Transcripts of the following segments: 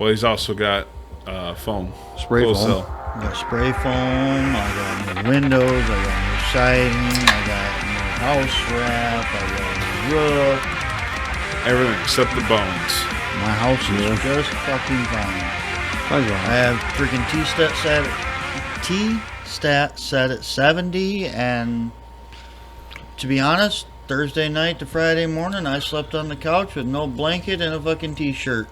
Well, he's also got foam. Spray Closed foam. cell. I got spray foam. I got new windows. I got new siding. I got new house wrap. I got new roof. Everything except the bones. My house is just fucking fine. I have freaking T-stat set at 70, and to be honest, Thursday night to Friday morning, I slept on the couch with no blanket and a fucking t-shirt.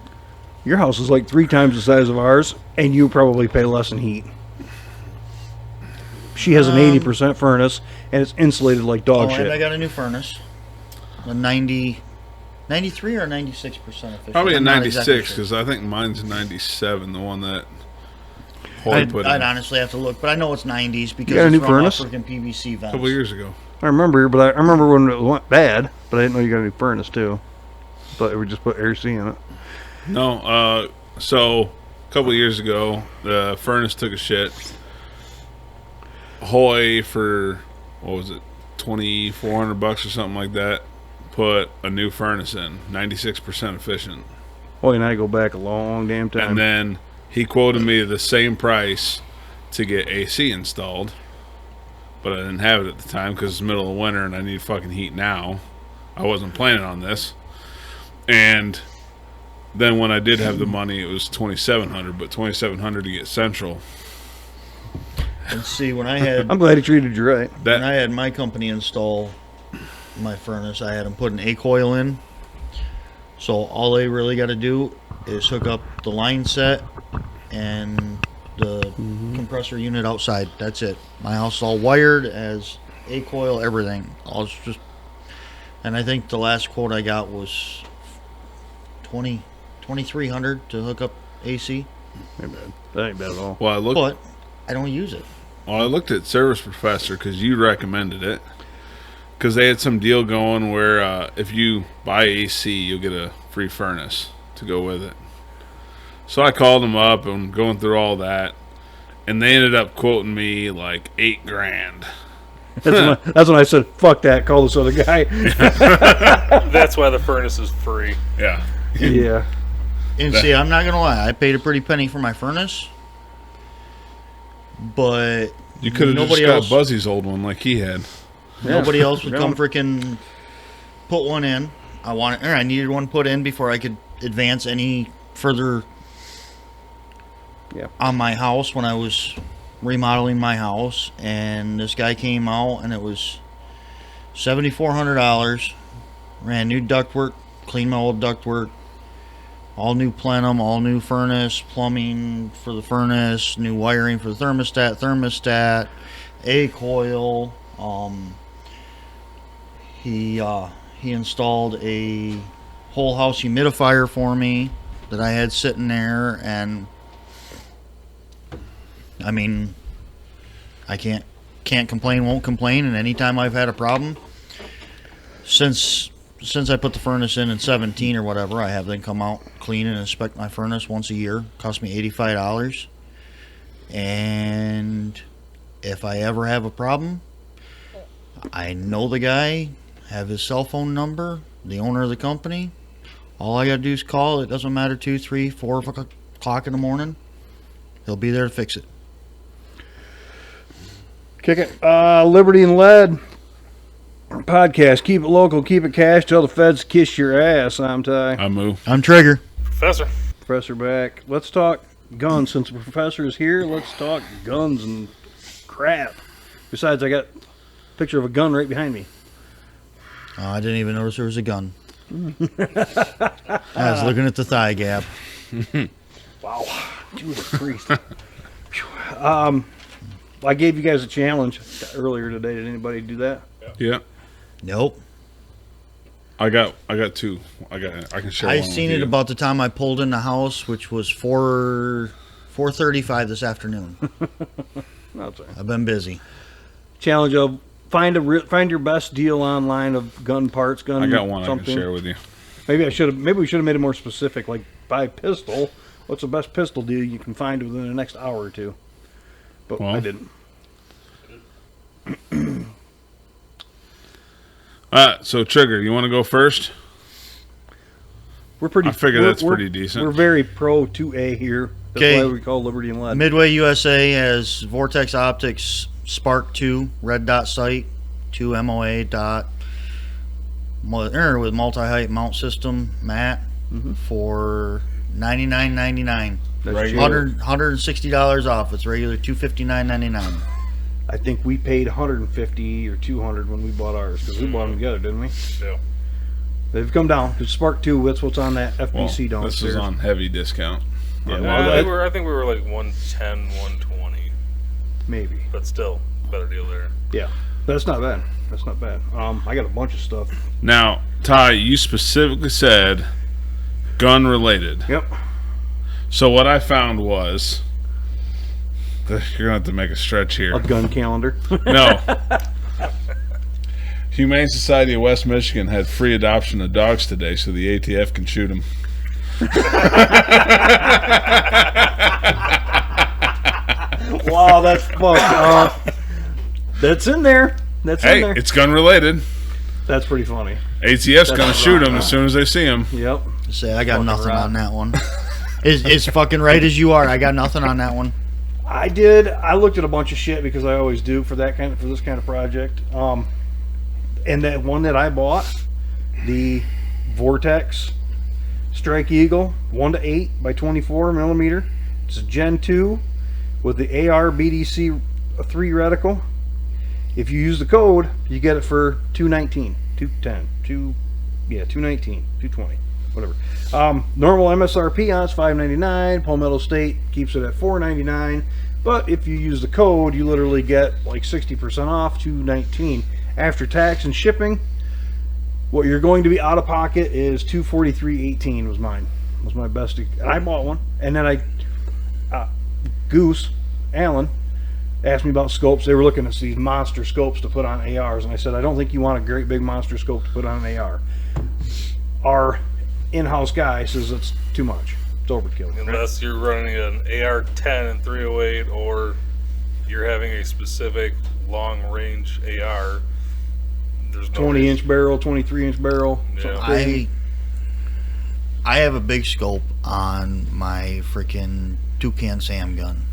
Your house is like 3 times the size of ours, and you probably pay less in heat. She has an 80% furnace, and it's insulated like dog shit. And I got a new furnace. A 93 or 96% efficient. Probably a I'm not 96, exactly because sure. I think mine's a 97, the one that Hoy put in. I'd honestly have to look, but I know it's 90s because got a it's new from furnace? freaking PVC A vents. couple years ago. I remember when it went bad, but I didn't know you got a new furnace too. Thought we just put air C in it. No, so a couple years ago, the furnace took a shit. Hoy for, what was it, $2,400 or something like that, put a new furnace in, 96% efficient. Hoy and I go back a long damn time. And then he quoted me the same price to get AC installed, but I didn't have it at the time because it's the middle of winter and I need fucking heat now. I wasn't planning on this. And then when I did have the money, it was $2,700, but $2,700 to get central. And see, when I had I'm glad he treated you right. when I had my company install my furnace, I had them put an A coil in. So all they really got to do is hook up the line set and the compressor unit outside. That's it. My house is all wired as A coil, everything. And I think the last quote I got was $2,300 to hook up AC. Ain't bad. That ain't bad at all. Well, But I don't use it. I looked at Service Professor because you recommended it. Because they had some deal going where if you buy AC, you'll get a free furnace to go with it. So I called them up and going through all that, and they ended up quoting me like $8,000. That's when I said, "Fuck that! Call this other guy." That's why the furnace is free. Yeah. Yeah. And see, I'm not gonna lie, I paid a pretty penny for my furnace, but You could have just nobody got else, Buzzy's old one like he had. nobody else would Yeah. come freaking put one in. I needed one put in before I could advance any further Yeah. on my house when I was remodeling my house. And this guy came out, and it was $7,400. Ran new ductwork, cleaned my old ductwork, all new plenum, all new furnace, plumbing for the furnace, new wiring for the thermostat, A coil. He installed a whole house humidifier for me that I had sitting there, and I mean, I can't complain, won't complain. And anytime I've had a problem since I put the furnace in 17 or whatever, I have them come out, clean and inspect my furnace once a year. Cost me $85. And if I ever have a problem, I know the guy, have his cell phone number, the owner of the company. All I gotta do is call. It doesn't matter, 2, 3, 4 o'clock in the morning. He'll be there to fix it. Kick it. Liberty and Lead podcast. Keep it local. Keep it cash. Tell the feds kiss your ass. I'm Ty. I move. I'm Trigger. Professor. Professor back. Let's talk guns. Since the professor is here, let's talk guns and crap. Besides, I got a picture of a gun right behind me. I didn't even notice there was a gun. I was looking at the thigh gap. Wow. Judas Priest. I gave you guys a challenge earlier today. Did anybody do that? Yeah. Nope. I got two. I can share. I one seen with it you. about the time I pulled in the house, which was 4:35 this afternoon. That's right. I've been busy. Challenge of find your best deal online of gun parts, gun. I got one something. I can share with you. Maybe we should have made it more specific. Like buy pistol. What's the best pistol deal you can find within the next hour or two? But Well. I didn't. All right, so Trigger, you want to go first? We're pretty. I figure that's we're- pretty decent. We're very pro 2A here. That's 'Kay. why we call Liberty and Lead. Midway USA has Vortex Optics Spark 2 red dot sight, 2 MOA dot with multi-height mount system matte for $99.99. That's Regular. cheap. $160 off. It's regular $259.99. I think we paid 150 or 200 when we bought ours because we bought them together, didn't we? Yeah. They've come down. Cause Spark 2, that's what's on that Well, FBC this downstairs. is on heavy discount. Yeah, On well, that. that- I think we were like 110, 120, Maybe. but still better deal there. Yeah. That's not bad. That's not bad. I got a bunch of stuff. Now, Ty, you specifically said gun related. Yep. So what I found was you're gonna have to make a stretch here. A gun calendar. No. Humane Society of West Michigan had free adoption of dogs today, so the ATF can shoot them. Wow, that's fucked up. That's in there. That's in Hey, there. it's gun related. That's pretty funny. ATF's gonna That's shoot right. them as soon as they see them. Yep. Say I got Fucking nothing right. on that one. Is fucking right as you are. I got nothing on that one. I did. I looked at a bunch of shit because I always do for this kind of project. And that one that I bought, the Vortex Strike Eagle 1:8 by 24 millimeter. It's a Gen 2 with the AR BDC 3 reticle. If you use the code, you get it for $219, $210, $219, $220, whatever. Normal MSRP on it's $5.99. Palmetto State keeps it at $4.99. But if you use the code, you literally get like 60% off, $219. After tax and shipping, what you're going to be out of pocket is $243.18 was mine. Was my best. And I bought one. And then Goose, Allen, asked me about scopes. They were looking at these monster scopes to put on ARs. And I said, I don't think you want a great big monster scope to put on an AR. Our in-house guy says it's too much. It's overkill. Unless you're running an AR-10 and 308, or you're having a specific long-range AR. There's no 20-inch barrel, 23-inch barrel. Yeah. something crazy. I have a big scope on my freaking Toucan Sam gun.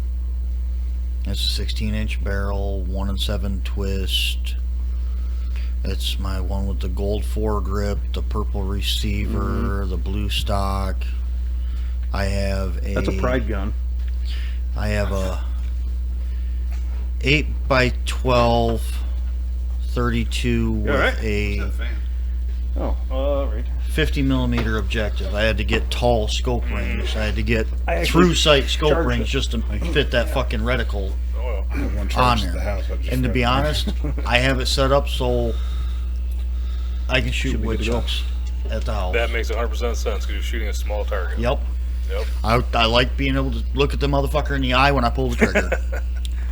It's a 16-inch barrel, 1 7 twist. It's my one with the gold foregrip, the purple receiver, the blue stock. I have a. That's a pride gun. I have a 8x12 32 with right? a Oh, all right. 50 millimeter objective. I had to get tall scope range. I had to get I actually through sight scope charged range it. just to fit that fucking reticle Oh, well. on there. And to be honest, I have it set up so I can shoot Should be good to go. woodchucks at the house. That makes 100% sense because you're shooting a small target. Yep. Yep. I like being able to look at the motherfucker in the eye when I pull the trigger.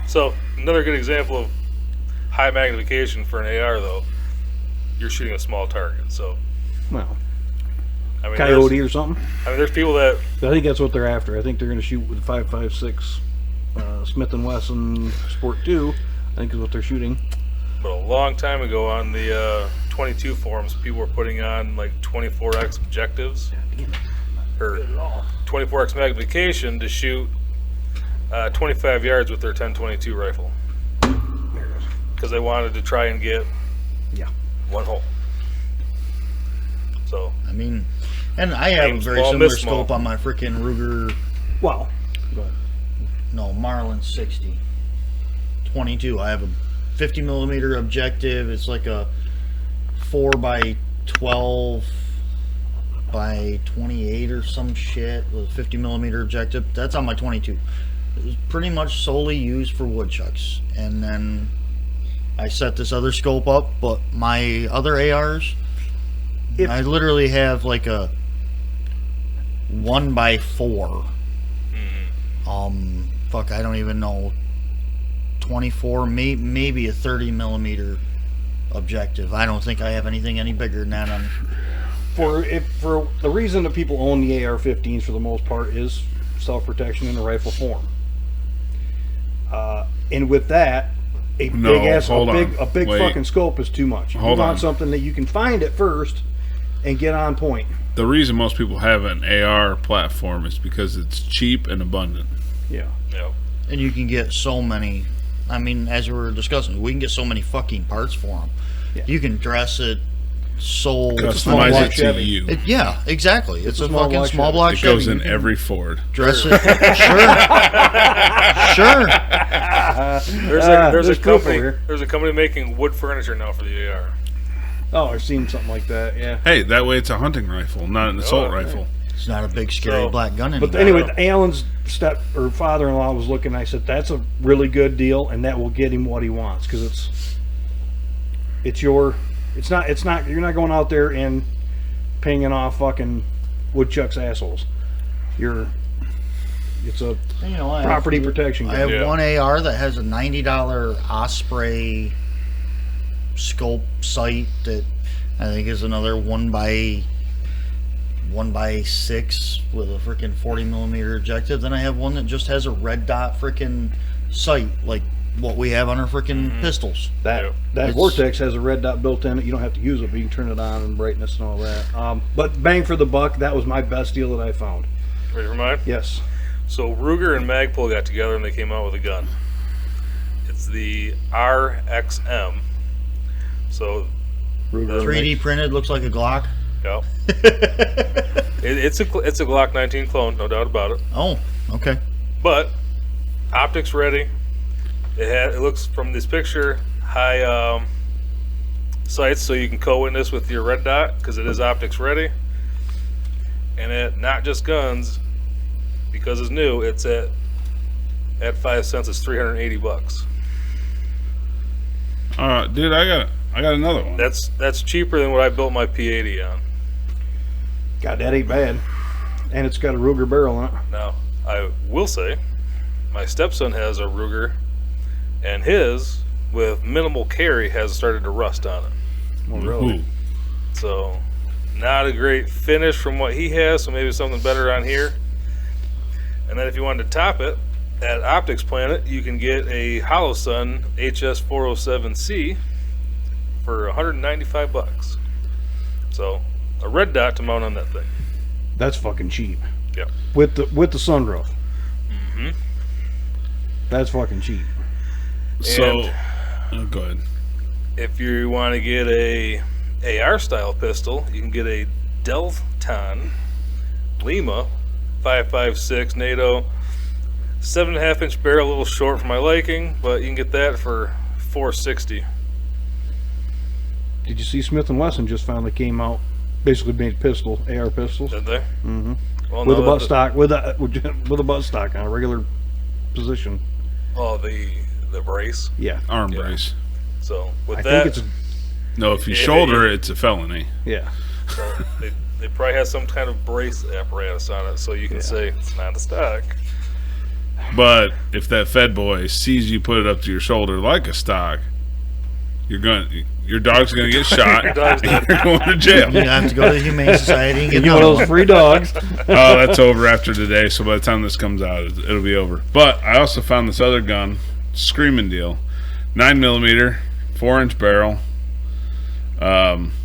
So, another good example of high magnification for an AR, though, you're shooting a small target. So, Well, I mean, coyote or something. there's people that I think that's what they're after. I think they're going to shoot with 5.56 Smith & Wesson Sport 2. I think is what they're shooting. But a long time ago on the 22 forums, people were putting on like 24x objectives or 24x magnification to shoot 25 yards with their 10-22 rifle because they wanted to try and get Yeah. one hole. So I mean, and I have Aim a very small, similar miss small. scope on my freaking Ruger. Well, go ahead. No, Marlin 60. 22. I have a 50 millimeter objective. It's like a 4x12 by 28 or some shit with a 50 millimeter objective. That's on my 22. It was pretty much solely used for woodchucks. And then I set this other scope up, but my other ARs, If- I literally have like a 1x4. Fuck, I don't even know. 24, maybe a 30 millimeter objective. I don't think I have anything any bigger than that on. For the reason that people own the AR-15s for the most part is self-protection in a rifle form. And with that, a No, big ass, hold a on. big Wait. fucking scope is too much. Hold you want on. something that you can find at first, and get on point. The reason most people have an AR platform is because it's cheap and abundant. Yeah. Yeah. And you can get so many. I mean, as we were discussing, we can get so many fucking parts for them. Yeah. You can dress it so Customize block it to Chevy. you. yeah, exactly. It's a small fucking block small Chevy. block It Chevy. goes in You can every Ford. dress it. Sure. There's a proof over company. here. There's a company making wood furniture now for the AR. Oh, I've seen something like that. Yeah. Hey, that way it's a hunting rifle, not an assault rifle. It's not a big scary So- black gun anymore. But anyway, Alan's father-in-law was looking. I said that's a really good deal, and that will get him what he wants because it's not. You're not going out there and pinging off fucking woodchucks assholes. It's a You know, property protection I gun. have Yeah. one AR that has a $90 Osprey scope sight that I think is another 1x6 with a freaking 40mm objective. Then I have one that just has a red dot freaking sight like what we have on our freaking pistols. That It's- Vortex has a red dot built in it. You don't have to use it, but you can turn it on and brightness and all that. But bang for the buck, that was my best deal that I found. Ready for mine? Yes. So Ruger and Magpul got together and they came out with a gun. It's the RXM. So, Ruger 3D printed, looks like a Glock. yeah. It's a Glock 19 clone, no doubt about it. Oh, okay. But optics ready. It looks from this picture high sights, so you can co-witness with your red dot because it is optics ready. And it not just guns, because it's new. It's at 5 cents. It's $380. Dude, I got another one. That's cheaper than what I built my P80 on. God, that ain't bad. And it's got a Ruger barrel in it. Now, I will say, my stepson has a Ruger, and his, with minimal carry, has started to rust on it. Well, really. Ooh. So, not a great finish from what he has, so maybe something better on here. And then if you wanted to top it, at Optics Planet, you can get a HoloSun HS407C for $195. So, a red dot to mount on that thing. That's fucking cheap. Yep. With the sunroof. Mm-hmm. That's fucking cheap. So, go ahead. If you want to get a AR style pistol, you can get a Delton Lima 5.56 NATO 7.5 inch barrel, a little short for my liking, but you can get that for $460. Did you see Smith & Wesson just finally came out, basically made AR pistols, Did they? Mhm. Well, with a no, butt stock, with a butt stock on a regular position. Oh, the brace. Yeah, Arm Yeah. brace. So with I that, think No, if you Yeah, shoulder it, it's a felony. yeah. so they probably have some kind of brace apparatus on it, so you can say it's not a stock. But if that Fed boy sees you put it up to your shoulder like a stock, your dog's gonna get shot. Your dog's and you're going to jail. You have to go to the Humane Society and get You know another those one. free dogs. Oh, that's over after today. So by the time this comes out, it'll be over. But I also found this other gun, screaming deal, 9mm, 4-inch barrel,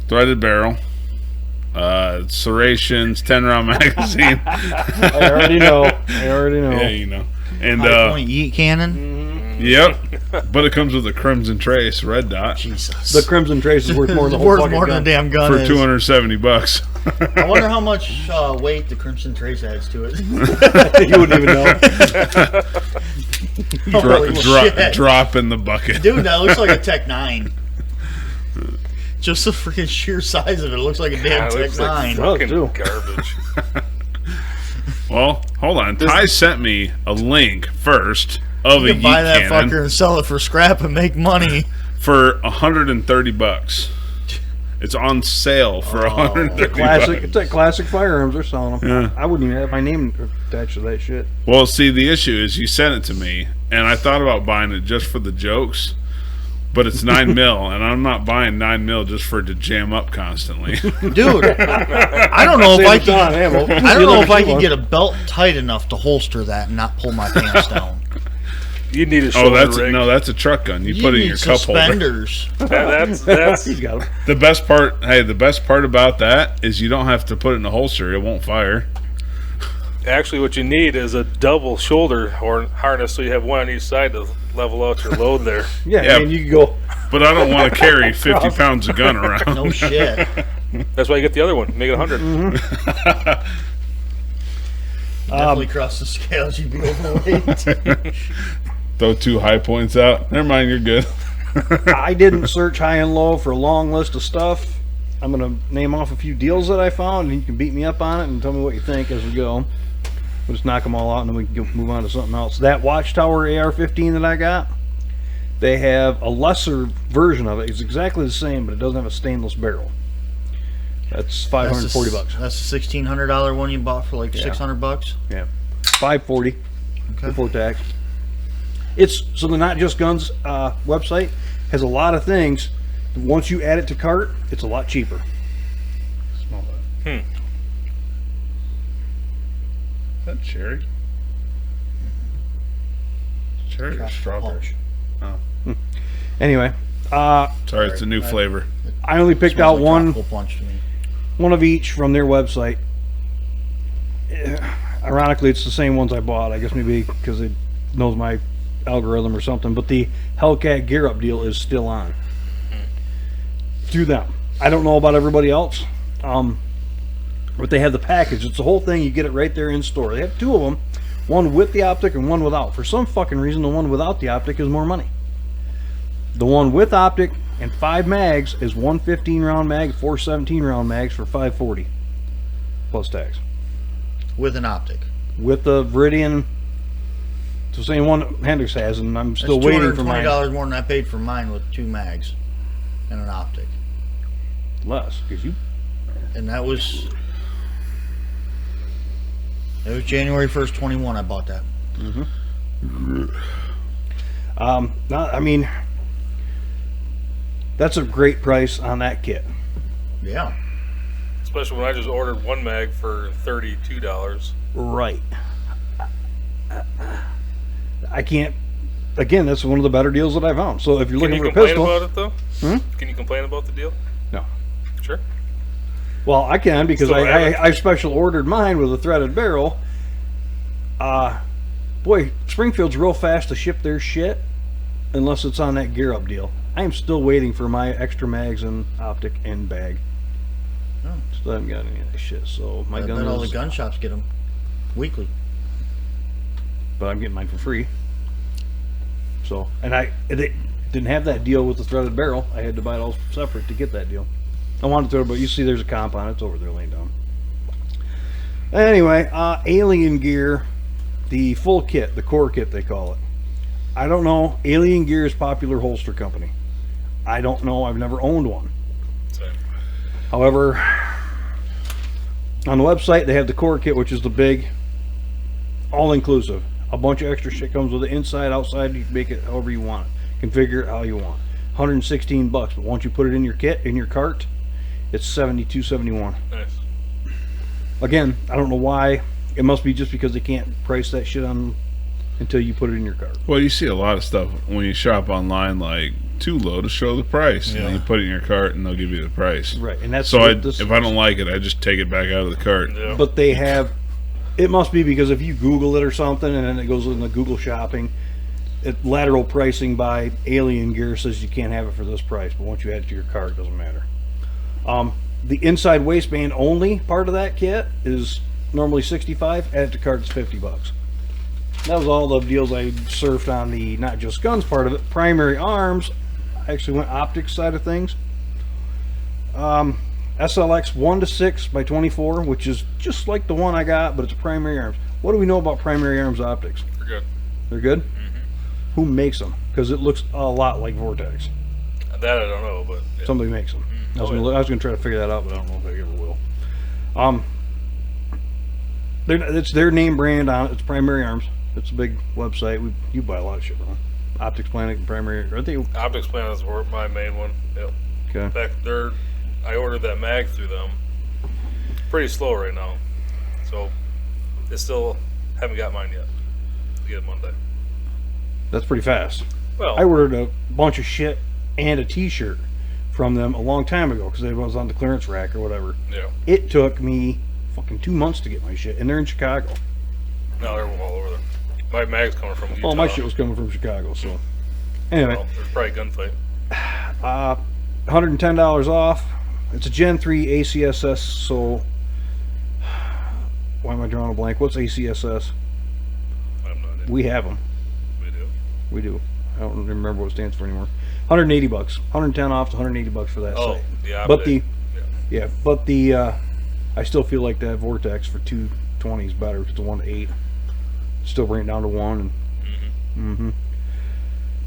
threaded barrel, serrations, 10-round magazine. I already know. Yeah, you know. And High point yeet cannon. yep, but it comes with a Crimson Trace red dot Jesus. The Crimson Trace is worth more than the whole worth fucking more than a gun. damn gun for is. $270. I wonder how much weight the Crimson Trace adds to it. You wouldn't even know. Holy shit. Drop in the bucket. Dude, that looks like a Tech 9. Just the freaking sheer size of it. It looks like a damn It Tech looks like 9. fucking too. garbage. Well, hold on. Ty sent me a link first of You a can buy yeet that cannon fucker and sell it for scrap and make money. for $130. It's on sale for $130. Classic. It's like classic firearms. They're selling them. Yeah. I wouldn't even have my name attached to that shit. Well, see, the issue is you sent it to me, and I thought about buying it just for the jokes, but it's 9mm, and I'm not buying 9mm just for it to jam up constantly. Dude, I don't know if I Save on can. ammo. I don't know if I can get a belt tight enough to holster that and not pull my pants down. You need a Oh, shoulder rig. that's a truck gun. You put it in your cup holder. suspenders. That's He's got 'em. The best part about that is you don't have to put it in a holster. It won't fire. actually what you need is a double shoulder harness, so you have one on each side to level out your load there. Yeah, Yeah. I mean, you can go. But I don't want to carry 50 pounds of gun around. No shit. That's why you get the other one. Make it 100. Definitely cross the scales. You'd be overweight. Throw 2 high points out. Never mind, you're good. I didn't search high and low for a long list of stuff. I'm going to name off a few deals that I found, and you can beat me up on it and tell me what you think as we go. We'll just knock them all out, and then we can move on to something else. That Watchtower AR-15 that I got, they have a lesser version of it. It's exactly the same, but it doesn't have a stainless barrel. That's $540 bucks. That's the $1,600 one you bought for like $600. Yeah, $540 Okay. before tax. It's so the Not Just Guns website has a lot of things. Once you add it to cart, it's a lot cheaper. Smell that. Is that cherry? Cherry or strawberry? Punch. Anyway, Sorry, it's a new flavor. I only picked Smells out like one. tropical punch to me. One of each from their website. Ironically, it's the same ones I bought. I guess maybe because it knows my algorithm or something. But the Hellcat Gear Up deal is still on. Through them. I don't know about everybody else. But they have the package. It's the whole thing. You get it right there in store. They have 2 of them. One with the optic and one without. For some fucking reason, the one without the optic is more money. The one with optic and 5 mags is 1 15-round mag, 4 17-round mags for $540 plus tax. With an optic. With the Viridian, it's the same one Hendrix has, and I'm still That's waiting for mine. $220 more than I paid for mine with 2 mags and an optic. Less, because you. And that was January 1st, 21. I bought that. I mean, that's a great price on that kit. Yeah. Especially when I just ordered one mag for $32. Right. I can't. Again, that's one of the better deals that I found. So if you're Can looking you for a complain pistol, about it though? Can you complain about the deal? no. Sure. Well, I can because So I special ordered mine with a threaded barrel. Boy, Springfield's real fast to ship their shit unless it's on that Gear Up deal. I am still waiting for my extra mags and optic and bag. Oh. Still haven't got any of that shit. So my I gun bet all the is, gun shops get them weekly. but I'm getting mine for free. So, and they didn't have that deal with the threaded barrel. I had to buy it all separate to get that deal. I wanted to, but you see there's a comp on it. It's over there laying down. Anyway, Alien Gear, the full kit, the core kit they call it. I don't know. Alien Gear is a popular holster company. I don't know. I've never owned one. Same. However, on the website they have the core kit, which is the big, all-inclusive. A bunch of extra shit comes with it, inside, outside. You can make it however you want it. Configure it how you want. $116, but once you put it in your kit, in your cart, it's $72.71. Nice. Again, I don't know why. It must be just because they can't price that shit on until you put it in your cart. Well, you see a lot of stuff when you shop online, like too low to show the price, and you put it in your cart, and they'll give you the price. Right, and that's So what this if I don't like it, I just take it back out of the cart. Yeah. But they have. It must be because if you Google it or something, and then it goes in the Google shopping, lateral pricing by Alien Gear says you can't have it for this price. But once you add it to your cart, it doesn't matter. The inside waistband only part of that kit is normally $65. Add it to cart, it's $50. That was all the deals I surfed on the Not Just Guns part of it. Primary arms, I actually went optics side of things. SLX 1:6 by 24, which is just like the one I got, but it's primary arms. What do we know about primary arms optics? We're good. They're good? Who makes them? Because it looks a lot like Vortex. That I don't know, but yeah. Somebody makes them. I was gonna try to figure that out, but I don't know if I ever will. It's their name brand on it. It's Primary Arms. It's a big website. You buy a lot of shit from them. Optics Planet and Primary. Are they Optics Planet's my main one. Yep. okay? In fact, I ordered that mag through them. Pretty slow right now, so they still haven't got mine yet. I'll get it Monday. That's pretty fast. Well, I ordered a bunch of shit and a T-shirt from them a long time ago because it was on the clearance rack or whatever. yeah. It took me fucking 2 months to get my shit, and they're in Chicago. No, they're all over there. My mag's coming from Utah. All my shit was coming from Chicago, so anyway. Well, there's probably a gunfight. $110 off. It's a Gen 3 ACSS, so why am I drawing a blank? What's ACSS? I have no idea. We have them. We do. We do. I don't remember what it stands for anymore. $180. 110 off to $180 for that Oh, site. yeah. But I still feel like that Vortex for 220 is better because the 1 to 8 still bring it down to 1. And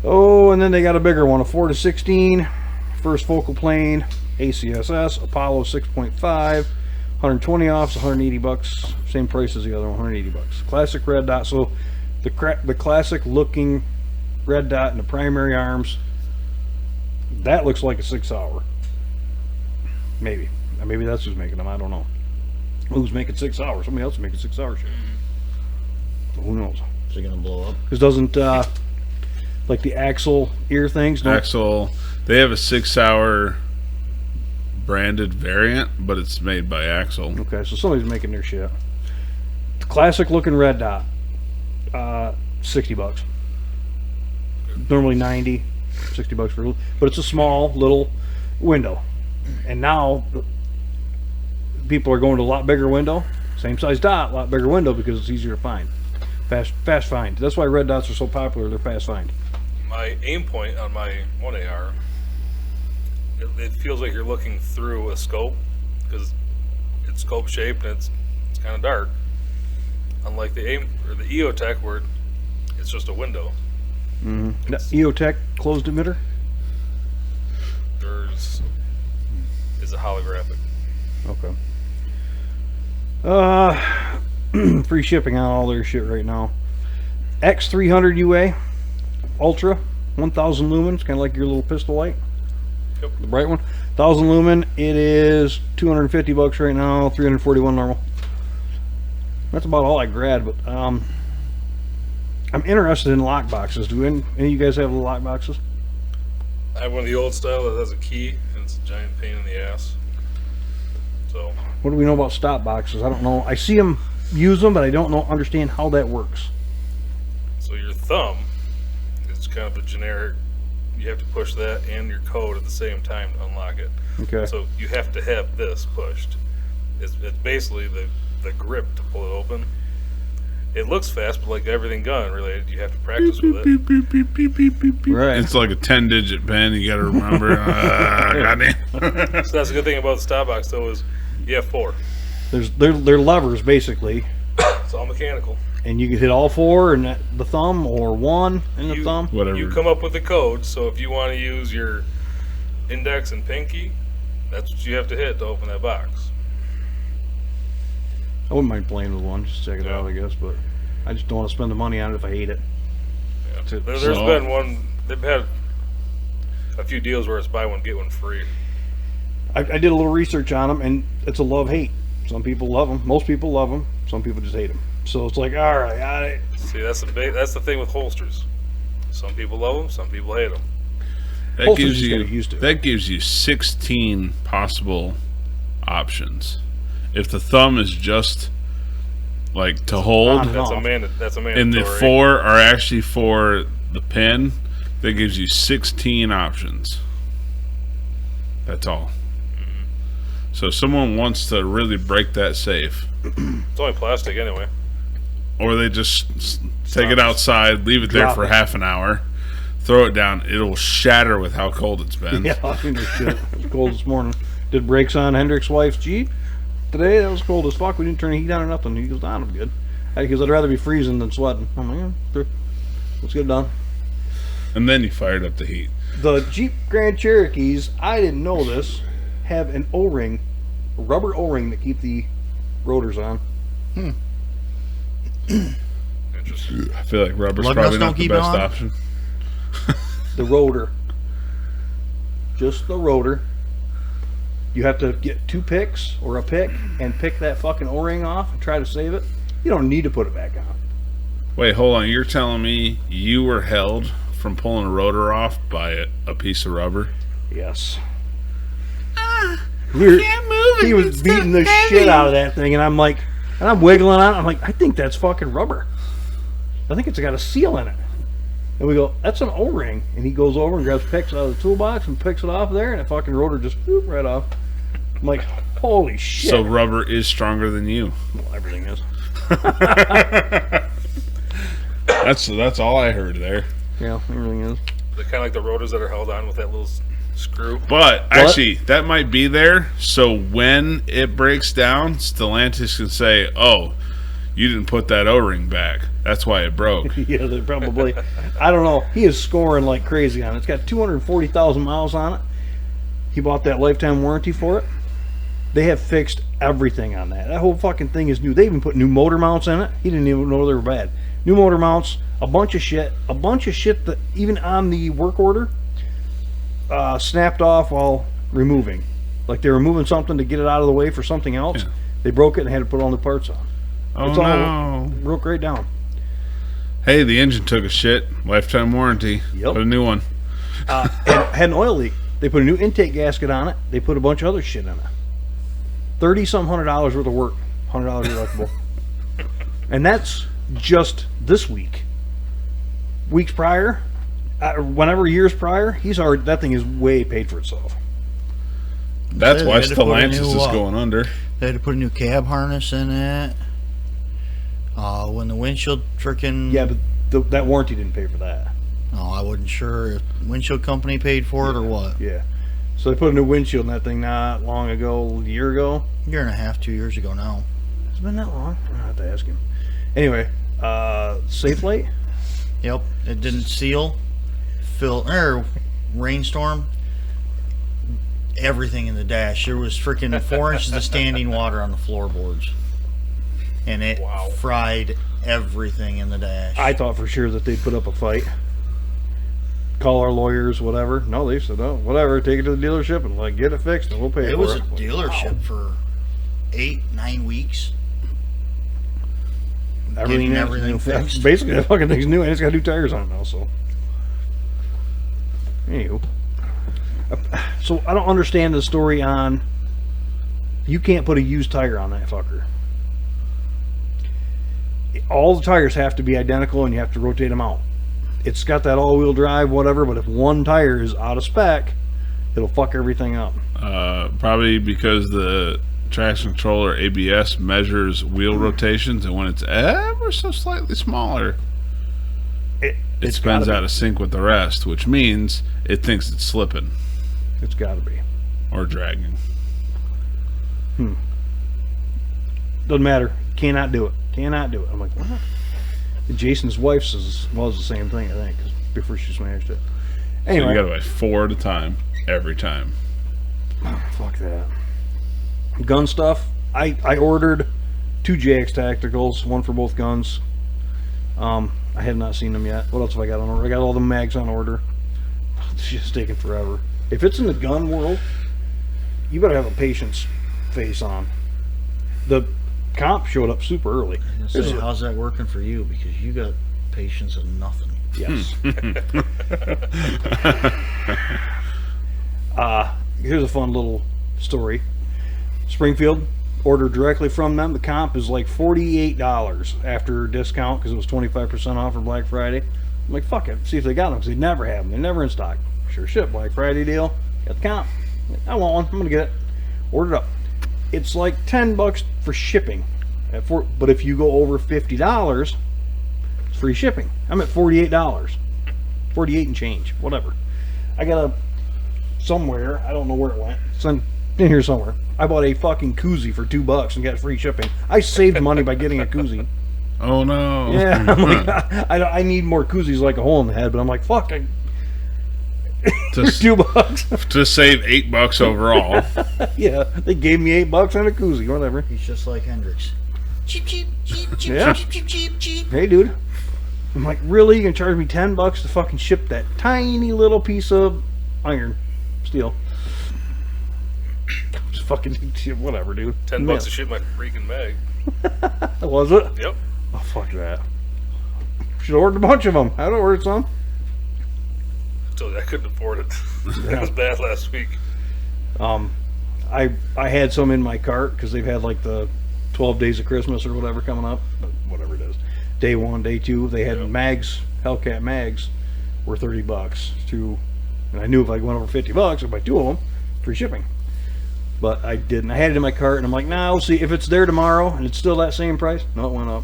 oh, and then they got a bigger one, a 4 to 16 first focal plane ACSS Apollo 6.5, 120 off, so $180, same price as the other one, $180. Classic red dot. So the classic looking red dot in the primary arms, that looks like a 6-hour. Maybe that's who's making them. I don't know who's making 6 hours. Somebody else is making 6 hour shit. But who knows? Is it gonna blow up? Because doesn't like the Axle ear things? No. Axle, they have a 6-hour branded variant, but it's made by Axle. Okay, so somebody's making their shit. The classic looking red dot, $60. Normally 90, $60 for, but it's a small little window. And now people are going to a lot bigger window, same size dot, a lot bigger window because it's easier to find. Fast find. That's why red dots are so popular. They're fast find. My aim point on my 1AR, it feels like you're looking through a scope because it's scope shaped and it's kind of dark. Unlike the aim or the EOTech where it's just a window. Mm-hmm. EOTech closed emitter. There's is a holographic. Okay. Free shipping on all their shit right now. X300 UA Ultra 1000 lumens, kind of like your little pistol light. Yep. The bright one. 1000 lumen. It is $250 right now. 341 normal. That's about all I grabbed. But I'm interested in lock boxes. Do any of you guys have the lock boxes? I have one of the old style that has a key and it's a giant pain in the ass. So What do we know about stop boxes? I don't know. I see them use them, but I don't understand how that works. So your thumb is kind of a generic. You have to push that and your code at the same time to unlock it. Okay. So you have to have this pushed. It's basically the grip to pull it open. It looks fast, but like everything gun related, you have to practice with it. Right. It's like a 10-digit pen. You got to remember. Goddamn. So that's the good thing about the stop box, though, is you have 4. They're levers basically, It's all mechanical. and you can hit all 4 in the thumb or 1 in the thumb. Whatever. You come up with the code, so if you want to use your index and pinky, that's what you have to hit to open that box. I wouldn't mind playing with one, just check it out, I guess, but I just don't want to spend the money on it if I hate it. Yeah. That's it. There's been one, they've had a few deals where it's buy one, get one free. I did a little research on them, and it's a love-hate. Some people love them. Most people love them. Some people just hate them. So it's like, all right, got it. See, that's the thing with holsters. Some people love them, some people hate them. That Holsters gives you you gotta get used to. that gives you 16 possible options. If the thumb is just like to hold, on. That's off. that's a mandatory. and the 4 are actually for the pin, that gives you 16 options. That's all. So if someone wants to really break that safe, It's only plastic anyway. or they just take it outside, leave it there Drop for it. half an hour, throw it down, it'll shatter with how cold it's been. Yeah, I mean, shit. It was cold this morning. Did brakes on Hendrick's wife's Jeep today. That was cold as fuck. We didn't turn the heat on or nothing. He goes, I'm good. Because I'd rather be freezing than sweating. I'm like, yeah, sure. Let's get it done. And then you fired up the heat. The Jeep Grand Cherokees, I didn't know this, have an O-ring, a rubber O-ring that keep the rotors on. Interesting. I feel like rubber's Lug probably nuts not don't the keep best on? option. The rotor. Just the rotor. You have to get 2 picks or a pick and pick that fucking O-ring off and try to save it. You don't need to put it back on. Wait, hold on. You're telling me you were held from pulling a rotor off by a piece of rubber? Yes. He was beating the shit out of that thing, and I'm like, and I'm wiggling on it. I'm like, I think that's fucking rubber. I think it's got a seal in it. And we go, that's an O-ring. And he goes over and grabs picks out of the toolbox and picks it off there, and the fucking rotor just whoop right off. I'm like, holy shit. So rubber is stronger than you. Well, everything is. That's all I heard there. Yeah, everything is. They're kind of like the rotors that are held on with that little screw. But actually, that might be there. So when it breaks down, Stellantis can say, "Oh, you didn't put that O-ring back. That's why it broke." Yeah, they probably. I don't know. He is scoring like crazy on it. It's got 240,000 miles on it. He bought that lifetime warranty for it. They have fixed everything on that. That whole fucking thing is new. They even put new motor mounts in it. He didn't even know they were bad. New motor mounts, a bunch of shit that even on the work order snapped off while removing. Like they were moving something to get it out of the way for something else. Yeah. They broke it and had to put all the parts on. Oh It's all no! broke right down. Hey, the engine took a shit. Lifetime warranty. Yep. Put a new one. Had an oil leak. They put a new intake gasket on it. They put a bunch of other shit in it. $30-some worth of work. $100 deductible. And that's just this week. Weeks prior, years prior, that thing is way paid for itself. That's They why had to put a Stellantis new, is going under. They had to put a new cab harness in it. When the windshield freaking... Yeah, but that warranty didn't pay for that. No, I wasn't sure if windshield company paid for it or what. Yeah. So they put a new windshield in that thing not long ago, a year ago. Year and a half, 2 years ago now. It's been that long? I have to ask him. Anyway, safe light? Yep, it didn't seal. Rainstorm. Everything in the dash. There was freaking 4 inches of standing water on the floorboards. And it fried everything in the dash. I thought for sure that they'd put up a fight. Call our lawyers, whatever. No, they said, oh, whatever, take it to the dealership and like get it fixed and we'll pay It for was it. a dealership for 8-9 weeks. Getting everything fixed. Basically, that fucking thing's new and it's got new tires on it now, so. Anywho. So I don't understand the story on you can't put a used tire on that fucker. All the tires have to be identical and you have to rotate them out. It's got that all-wheel drive, whatever, but if one tire is out of spec, it'll fuck everything up. Probably because the traction controller ABS measures wheel rotations, and when it's ever so slightly smaller, it spins out of sync with the rest, which means it thinks it's slipping. It's got to be. Or dragging. Doesn't matter. Cannot do it. Cannot do it. I'm like, what? And Jason's wife's was the same thing, I think, 'cause before she smashed it. Anyway. So you gotta buy 4 at a time, every time. Oh, fuck that. Gun stuff. I ordered 2 JX Tacticals, one for both guns. I have not seen them yet. What else have I got on order? I got all the mags on order. It's just taking forever. If it's in the gun world, you better have a patience face on. The comp showed up super early. So how's that working for you? Because you got patience of nothing. Yes. Here's a fun little story. Springfield, ordered directly from them. The comp is like $48 after discount because it was 25% off for Black Friday. I'm like, fuck it, see if they got them because they never have them. They're never in stock. Sure shit, Black Friday deal. Got the comp. I want one. I'm gonna get it. Ordered up. It's like $10 for shipping. But if you go over $50, it's free shipping. I'm at $48. 48 and change. Whatever. I got somewhere. I don't know where it went. It's in here somewhere. I bought a fucking koozie for $2 and got free shipping. I saved money by getting a koozie. Oh no. Yeah. I'm like, I need more koozies like a hole in the head, but I'm like, fuck. $2 to save $8 overall. Yeah, they gave me $8 on a koozie, whatever. He's just like Hendrix. Cheap, cheap, cheap, cheap, Yeah. cheap, cheap, cheap, cheap. Hey, dude. I'm like, really? You gonna charge me $10 to fucking ship that tiny little piece of steel? Just fucking whatever, dude. $10 to ship my freaking mag. Was it? Yep. Oh, fuck that. Should have ordered a bunch of them. I'd ordered some. I told you I couldn't afford it. It was bad last week. I had some in my cart because they've had like the 12 days of Christmas or whatever coming up, but whatever it is. Day 1, day 2, they had mags, Hellcat mags, were $30 too, and I knew if I went over $50, I'd buy 2 of them, free shipping. But I didn't. I had it in my cart, and I'm like, nah, we'll see if it's there tomorrow, and it's still that same price. No, it went up.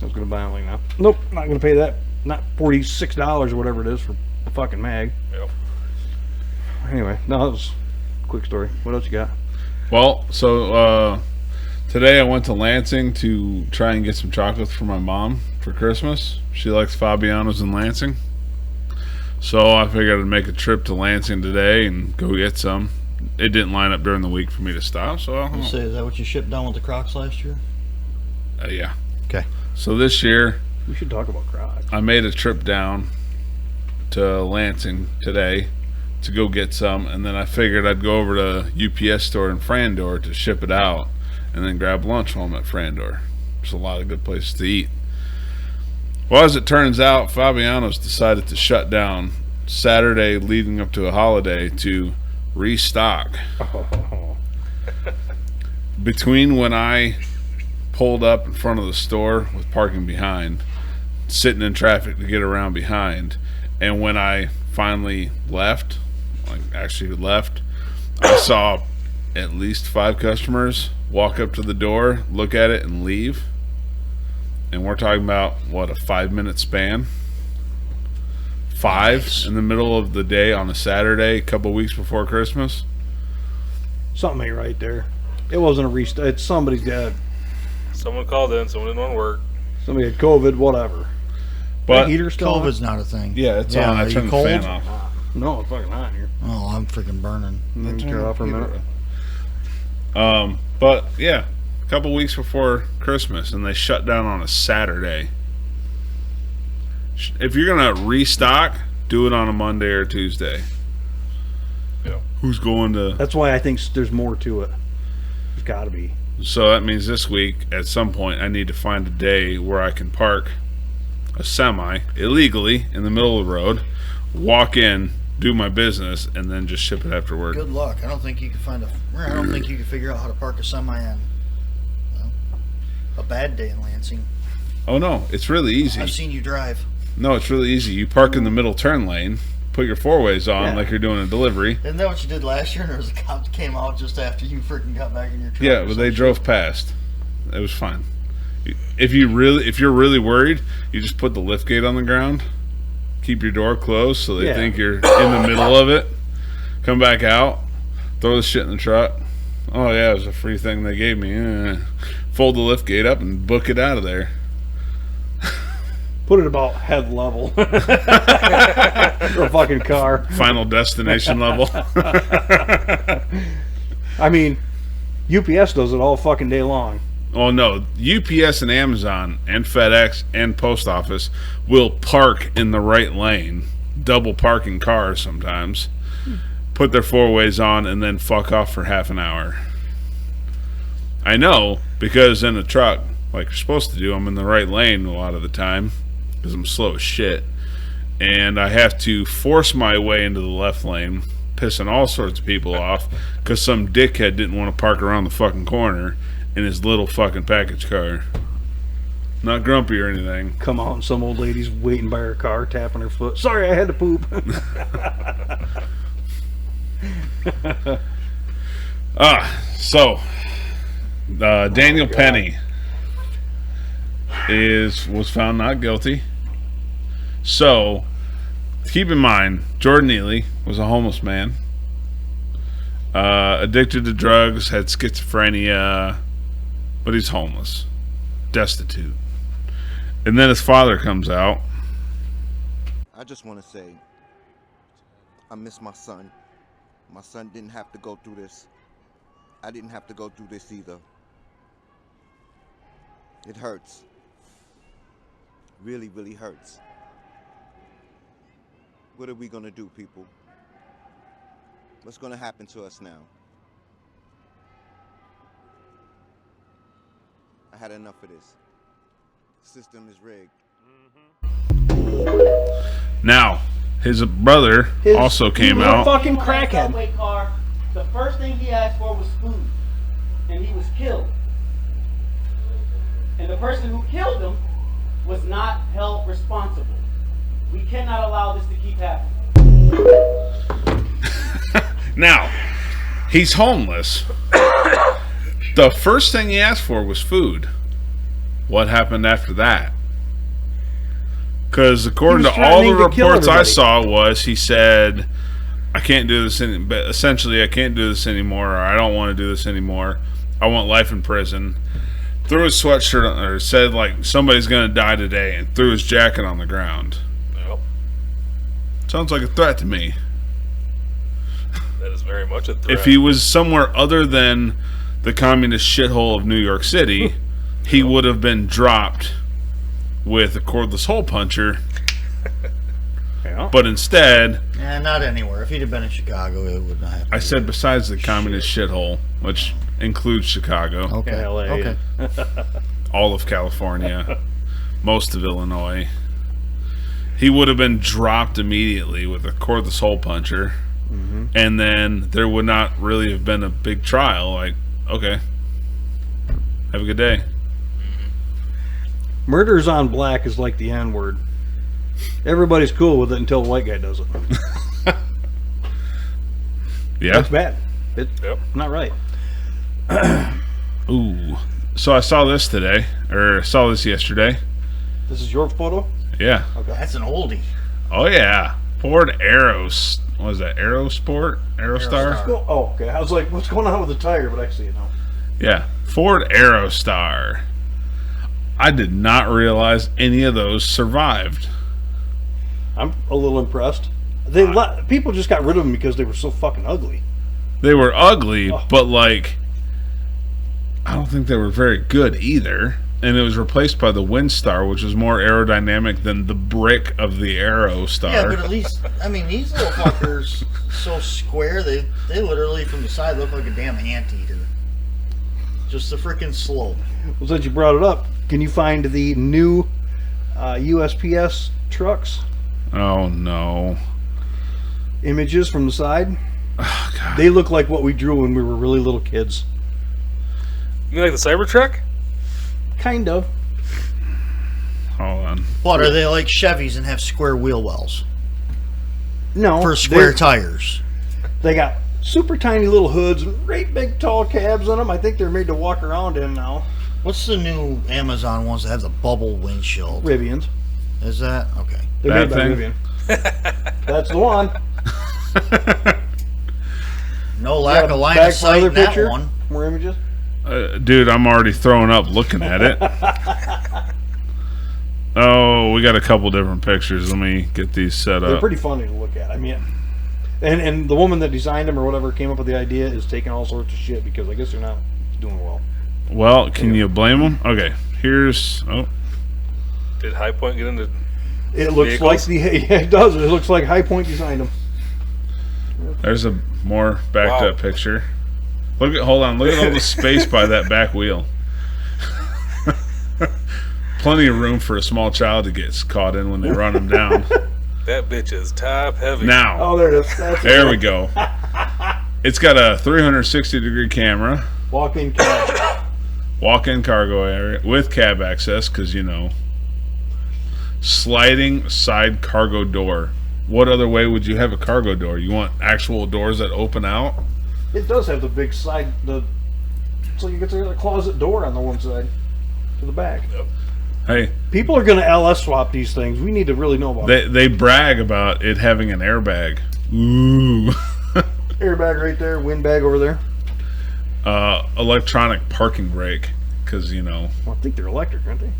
I was gonna buy it like now. Nope, not gonna pay that. Not $46 or whatever it is for a fucking mag. Yep. Anyway, no, that was a quick story. What else you got? Well, so today I went to Lansing to try and get some chocolates for my mom for Christmas. She likes Fabiano's in Lansing. So I figured I'd make a trip to Lansing today and go get some. It didn't line up during the week for me to stop, so... You say, is that what you shipped down with the Crocs last year? Yeah. Okay. So this year, We should talk about Crocs. I made a trip down to Lansing today to go get some, and then I figured I'd go over to UPS store in Frandor to ship it out, and then grab lunch home at Frandor. There's a lot of good places to eat. Well, as it turns out, Fabiano's decided to shut down Saturday leading up to a holiday to restock. Between when I pulled up in front of the store with parking behind, sitting in traffic to get around behind, and when I finally left, I saw at least 5 customers walk up to the door, look at it, and leave. And we're talking about, what, a 5-minute span? 5 Nice. in the middle of the day on a Saturday, a couple weeks before Christmas. Something ain't right there. It wasn't a restart. It's somebody's got. Someone called in. Someone didn't want to work. Somebody had COVID, whatever. But That heater still on? COVID's not a thing. yeah, it's on. I are you turned the cold? fan off. No, it's fucking hot in here. Oh, I'm freaking burning. Let me turn it off for a minute. But yeah, a couple weeks before Christmas, and they shut down on a Saturday. If you're gonna restock, do it on a Monday or Tuesday. Yeah. Who's going to? That's why I think there's more to it. There's got to be. So that means this week, at some point, I need to find a day where I can park a semi illegally in the middle of the road, walk in, do my business, and then just ship it after work. Good luck. I don't think you can figure out how to park a semi on, well, a bad day in Lansing. Oh no, it's really easy. I've seen you drive. No, it's really easy. You park in the middle turn lane, put your 4-ways on Yeah. like you're doing a delivery. Isn't that what you did last year? And there was a cop that came out just after you freaking got back in your truck. Yeah, or but some they shit. drove past. It was fine. If you're really worried, you just put the lift gate on the ground, keep your door closed so they Yeah. think you're in the middle of it. Come back out, throw the shit in the truck. Oh yeah, it was a free thing they gave me. Fold the lift gate up and book it out of there. Put it about head level. For a fucking car. Final destination level. I mean, UPS does it all fucking day long. Oh no, UPS and Amazon and FedEx and Post Office will park in the right lane, double parking cars sometimes, put their 4-ways on, and then fuck off for half an hour. I know, because in a truck, like you're supposed to do, I'm in the right lane a lot of the time, because I'm slow as shit, and I have to force my way into the left lane, pissing all sorts of people off, because some dickhead didn't want to park around the fucking corner in his little fucking package car. Not grumpy or anything. Come out and some old lady's waiting by her car, tapping her foot. Sorry, I had to poop. Daniel Penny was found not guilty. So, keep in mind, Jordan Neely was a homeless man, addicted to drugs, had schizophrenia, but he's homeless, destitute. And then his father comes out. I just want to say, I miss my son. My son didn't have to go through this. I didn't have to go through this either. It hurts. Really, really hurts. What are we going to do, people? What's going to happen to us now? I had enough of this. The system is rigged. Now, his brother also came he was a out. fucking He was in a crackhead. subway car. The first thing he asked for was food, and he was killed. And the person who killed him was not held responsible. We cannot allow this to keep happening. Now, he's homeless. The first thing he asked for was food. What happened after that? Because according He was to all the threatening to kill reports I everybody. saw was he said, I can't do this but essentially I can't do this anymore, or I don't want to do this anymore. I want life in prison. Threw his sweatshirt on, or said like somebody's gonna die today, and threw his jacket on the ground. Well, Sounds like a threat to me. that is very much a threat. If he was somewhere other than the communist shithole of New York City, he would have been dropped with a cordless hole puncher. Yeah. But instead, Not anywhere. If he'd have been in Chicago, it would not have. I said besides the communist shithole, which includes Chicago, Okay. In LA. Okay. all of California, most of Illinois, he would have been dropped immediately with a cordless hole puncher. And then there would not really have been a big trial. Like, okay, have a good day. Murders on black is like the N word. Everybody's cool with it until the white guy does it. Yeah. That's bad. It's Yep. not right. Ooh. So I saw this today, or saw this yesterday. This is your photo? Yeah. That's an oldie. Oh yeah. Ford Aeros. What was that? Aerosport? Aerostar? Aerostar. Oh, okay. I was like, what's going on with the tire? But I see it now. Yeah. Ford Aerostar. I did not realize any of those survived. I'm a little impressed. People just got rid of them because they were so fucking ugly. They were ugly, Oh. but like, I don't think they were very good either. And it was replaced by the Windstar, which was more aerodynamic than the brick of the Aerostar. Yeah, but at least I mean these little fuckers so square. They literally from the side look like a damn anteater. Just a freaking slope. Well, since you brought it up, can you find the new USPS trucks Oh no. images from the side? Oh, God. They look like what we drew when we were really little kids. You mean like the Cybertruck? Kind of. Hold on. But are they like Chevys and have square wheel wells No. for square they, tires? they got super tiny little hoods and great big tall cabs in them. I think they're made to walk around in now. What's the new Amazon ones that have the bubble windshield? Rivians. Is that okay? They're That made thing? by Rivian. That's the one. No lack Got a of line bag of for sight another in that picture? one. More images? Dude, I'm already throwing up looking at it. Oh, we got a couple different pictures. Let me get these set They're up. pretty funny to look at. I mean, and the woman that designed them or whatever came up with the idea is taking all sorts of shit because I guess they're not doing well. Well, can you blame them? Okay, here's... Oh, Did High Point get into? It looks Vehicles? like yeah, it does. It looks like High Point designed them. there's a more backed Wow. up picture. Look at, hold on, look at all the space by that back wheel. Plenty of room for a small child to get caught in when they run them down. That bitch is top heavy. Now, Oh, there it is. That's there we go. It's got a 360-degree camera, Walk-in cab. walk-in cargo area with cab access, because, you know, sliding side cargo door. What other way would you have a cargo door? You want actual doors that open out? It does have the big side. So you get a closet door on the one side to the back. Hey, People are going to LS swap these things. We need to really know about it. they brag about it having an airbag. Ooh. Airbag right there, wind bag over there. Electronic parking brake, because, you know, Well, I think they're electric, aren't they?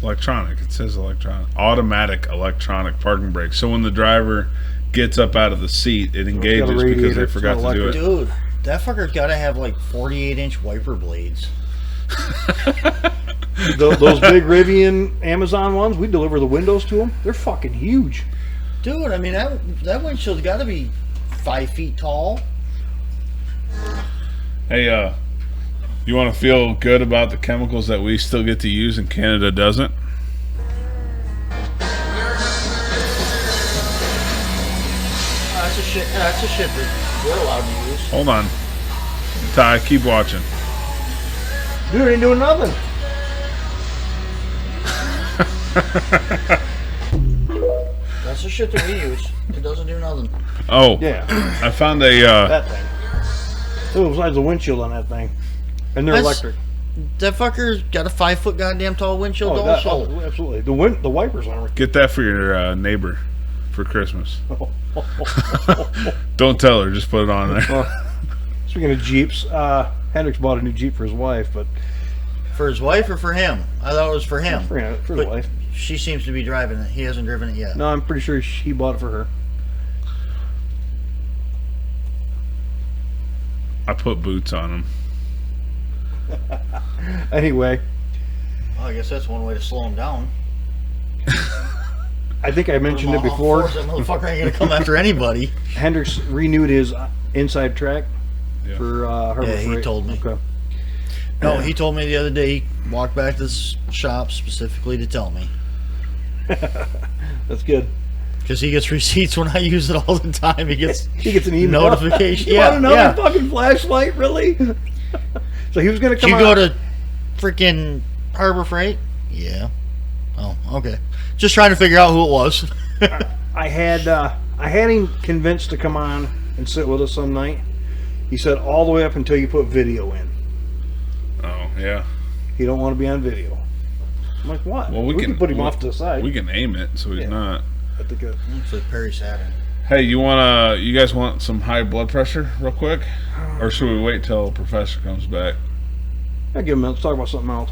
electronic. It says electronic. Automatic electronic parking brake. So when the driver gets up out of the seat, it engages because radiator, they it's forgot not to do it. Dude, that fucker's got to have like 48-inch wiper blades. Those big Rivian Amazon ones, we deliver the windows to them. They're fucking huge. Dude, I mean that windshield's got to be 5 feet tall. Hey, you want to feel good about the chemicals that we still get to use and Canada doesn't? shit. That's a shit that we're allowed to use. Hold on. Ty, keep watching. Dude, ain't doing nothing. That's the shit that we use. It doesn't do nothing. Oh, Yeah, I found a. that thing. Oh, besides the windshield on that thing, and they're That's- electric. That fucker's got a 5-foot goddamn tall windshield also. Absolutely. The wipers on it. Get that for your neighbor for Christmas. Don't tell her. Just put it on there. Speaking of Jeeps, Hendrix bought a new Jeep for his wife, but For his wife or for him? I thought it was for him. for his But wife. she seems to be driving it. He hasn't driven it yet. No, I'm pretty sure he bought it for her. I put boots on him. Anyway, Well, I guess that's one way to slow him down. I think I mentioned it All before. fours, that motherfucker ain't gonna come after anybody. Hendrix renewed his inside track Yeah. for Harbor Yeah, he Freight. told me. Okay. No, he told me the other day he walked back to the shop specifically to tell me. That's good. Because he gets receipts when I use it all the time. He gets He gets an email. notification. You Yeah, want another yeah. fucking flashlight, really? So he was going to Did come you out. go to freaking Harbor Freight? Yeah. Oh, okay. Just trying to figure out who it was. I had him convinced to come on and sit with us some night. He said all the way up until you put video in. Oh yeah. He don't want to be on video. I'm like, what? Well, we can put him off to the side. We can aim it so he's Yeah. not. I think Looks like Perry Saturn. Hey, you guys want some high blood pressure real quick? Or should we wait till the professor comes back? I'll give him a minute. Let's talk about something else.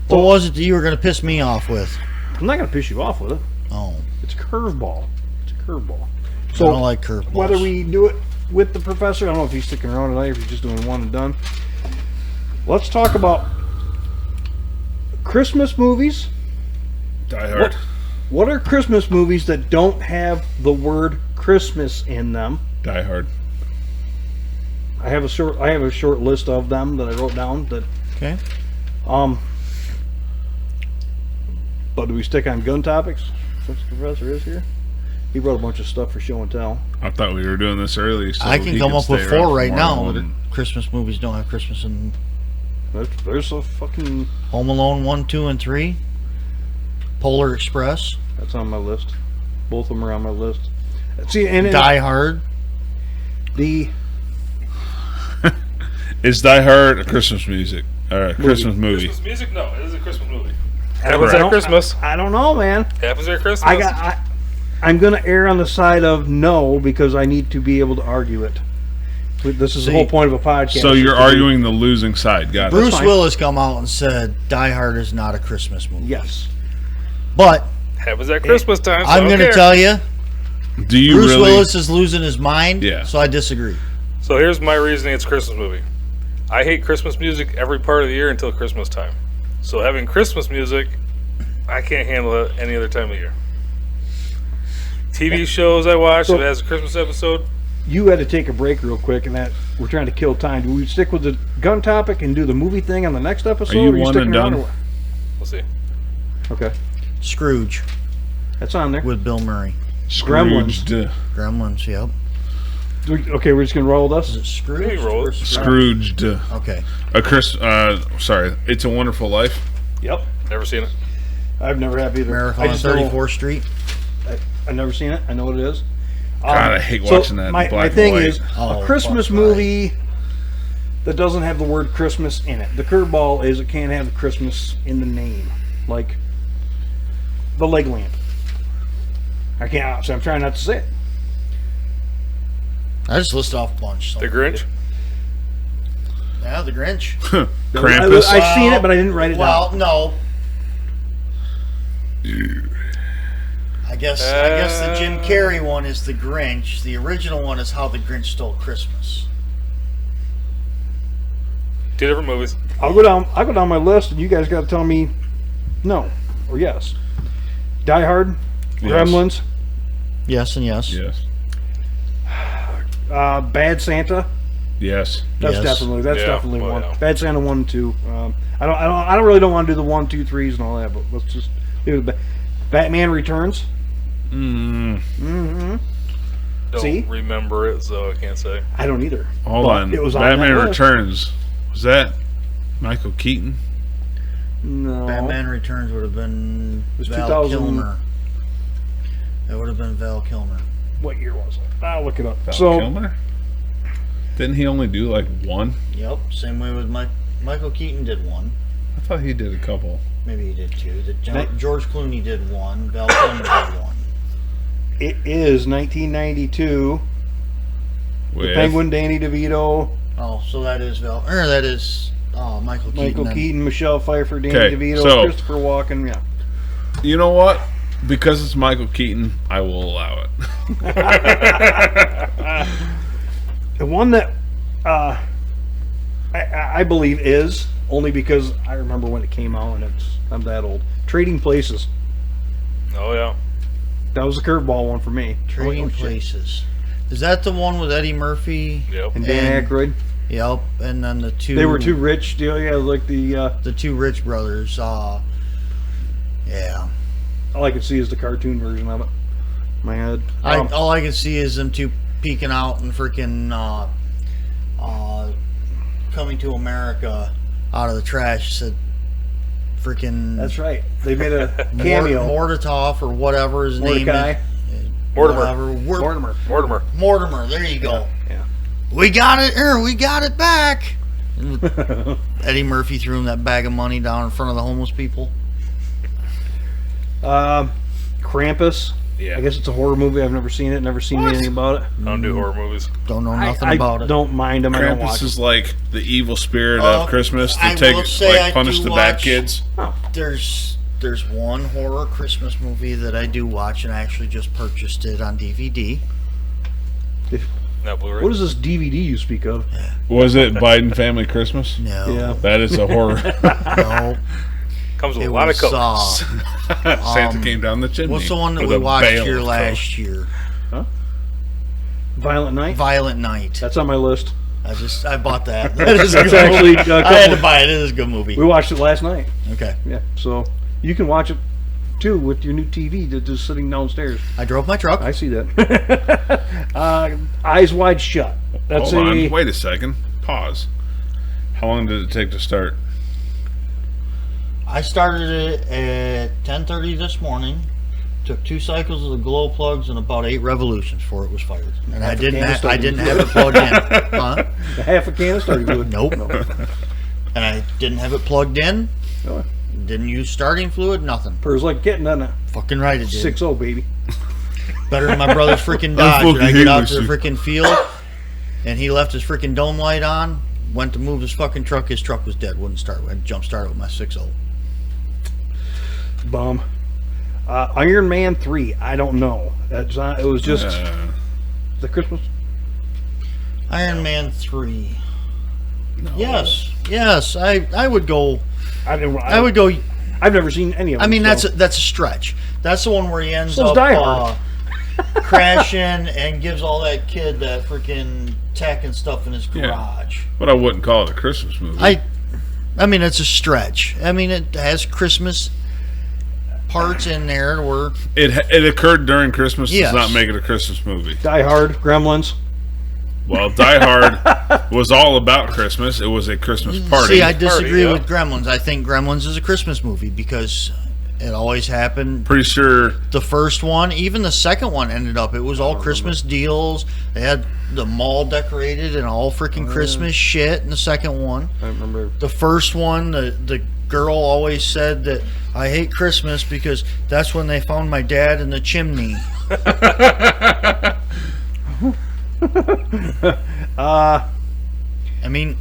What was it that you were going to piss me off with? I'm not going to piss you off with it. Oh, It's a curveball. It's a curveball. I don't like curveballs. Whether we do it with the professor, I don't know if he's sticking around tonight or if he's just doing one and done. Let's talk about Christmas movies. Die Hard. What are Christmas movies that don't have the word Christmas in them? Die Hard. I have a short list of them that I wrote down. That Okay. But do we stick on gun topics since the professor is here? He brought a bunch of stuff for show and tell. I thought we were doing this early. So I can he come could up with stay around 4 for right more now. than- Christmas movies don't have Christmas in. There's a fucking Home Alone 1, 2, and 3. Polar Express. that's on my list. Both of them are on my list. See, and Die Hard. the Is Die Hard a Christmas music? Or a Christmas movie? Christmas music? No, it is a Christmas movie. I Happens don't- at Christmas. I don't know, man. Happens at Christmas. I'm going to err on the side of no because I need to be able to argue it. This is the See, whole point of a podcast. So is you're to be- arguing the losing side. Got it. Bruce fine. Willis come out and said Die Hard is not a Christmas movie. Yes. But Happens at Christmas time. So I'm going to tell you, Do you Bruce really? Willis is losing his mind. Yeah. So I disagree. So here's my reasoning: it's a Christmas movie. I hate Christmas music every part of the year until Christmas time. So having Christmas music, I can't handle it any other time of year. TV shows I watch, So- if it has a Christmas episode, You had to take a break real quick, and that we're trying to kill time. Do we stick with the gun topic and do the movie thing on the next episode? you or one sticking and around done? or we'll see. what? Okay, Scrooge that's on there. with Bill Murray. Scrooged. Gremlins, yep. Okay, we're just gonna roll with Is us. it Scrooge? Maybe roll it. or Scrooged. Okay. A Sorry. It's a Wonderful Life. Yep. Never seen it. I've never have either. Marathon I on just know- 34th Street. I've never seen it. I know what it is. God, I hate watching that in My black and thing white. is Oh, a Christmas fuck, movie that doesn't have the word Christmas in it. The curveball is it can't have Christmas in the name, like the leg lamp. I can't. So I'm trying not to say it. I just listed off a bunch. So. The Grinch. Yeah, The Grinch. Krampus. I've seen it, but I didn't write it Well, down. no. I guess the Jim Carrey one is The Grinch. The original one is How the Grinch Stole Christmas. 2 different movies. I'll go down my list, and you guys got to tell me no or yes. Die Hard, Yes. Gremlins, Yes and yes. Yes. Bad Santa. Yes. That's Yes. definitely well, one. yeah. Bad Santa 1 and 2. I don't really want to do the 1, 2, 3s and all that, but let's just. Batman Returns. Mm. Mm-hmm. Don't See? remember it, so I can't say. I don't either. Hold But on. It was on Batman that list. Returns. Was that Michael Keaton? No. Batman Returns would have been was Val 2000. Kilmer. It would have been Val Kilmer. What year was it? I'll look it up. Val So Kilmer? Didn't he only do like one? Yep, same way with Michael Keaton did one. I thought he did a couple. Maybe he did two. Night- George Clooney did one. Val Kilmer did one. it is 1992. With The Penguin, Danny DeVito, Oh, so that is Michael Keaton. Michael then. Keaton, Michelle Pfeiffer, Danny Okay, DeVito, so- Christopher Walken. Yeah. You know what? Because it's Michael Keaton, I will allow it. The one that I believe is only because I remember when it came out, and I'm that old. Trading Places. Oh yeah. That was a curveball one for me. Trading Oh, shit. Places. Is that the one with Eddie Murphy? Yep. And Dan And- Aykroyd. Yep. And then the two. They were too rich. Yeah, like the The two rich brothers. Yeah. all I could see is the cartoon version of it. In my head. All I can see is them two peeking out and freaking Coming to America out of the trash. Said freaking. That's right. They made a cameo. Mortatov or whatever his name Mordecai. is. Mortimer. Whatever. Mortimer. Mortimer. Mortimer. There you go. Yeah. We got it. We got it back. Eddie Murphy threw him that bag of money down in front of the homeless people. Krampus. Yeah. I guess it's a horror movie. I've never seen it. Never seen anything about it. I don't do horror movies. Don't know nothing I about it. don't mind them. I don't Krampus watch is like the evil spirit Oh, of Christmas I to take will say I punish do the bad watch- kids. There's one horror Christmas movie that I do watch, and I actually just purchased it on DVD. Not Blu-ray. What is this DVD you speak of? Was it Biden Family Christmas? No, Yeah. That is a horror. no, Comes with it a lot of was colors. Santa came down the chimney. what's the one that with we a watched bale here of last year? Violent Night. Violent Night. That's on my list. I bought that. That is a That's good actually movie. a I had couple- to buy it. It is a good movie. We watched it last night. Okay, Yeah. So you can watch it too with your new TV that's just sitting downstairs. I drove my truck. I see that. Eyes Wide Shut. That's Hold on. Wait a second. Pause. How long did it take to start? I started it at 10:30 this morning. Took 2 cycles of the glow plugs and about 8 revolutions before it was fired. And I didn't have it plugged in. Huh? half a can of starting fluid. Nope. And I didn't have it plugged in. No. Didn't use starting fluid. Nothing. Purrs like getting, doesn't it? Fucking right it did. 6-0, baby. Better than my brother's freaking Dodge. fucking And I hate get out to the Lucy. freaking field, and he left his freaking dome light on. Went to move his fucking truck. His truck was dead. Wouldn't start. I jump started with my 6.0. Bum. Iron Man 3. I don't know. That's not, it was just the Christmas. Iron Man 3. Yes. Yes. I would go. I would go. I've never seen any of them. I mean, so. that's a stretch. That's the one where he ends So's up Die Hard. crashing and gives all that kid that freaking tech and stuff in his Yeah. garage. But I wouldn't call it a Christmas movie. I mean, it's a stretch. I mean, it has Christmas parts in there where It occurred during Christmas. Yes. Does not make it a Christmas movie. Die Hard, Gremlins. Well, Die Hard was all about Christmas. It was a Christmas party. See, I disagree yeah. with Gremlins. I think Gremlins is a Christmas movie because it always happened. Pretty sure. The first one, even the second one ended up, it was all Christmas deals. They had the mall decorated and all freaking Christmas shit in the second one. I remember. The first one, the girl always said that I hate Christmas because that's when they found my dad in the chimney. I mean,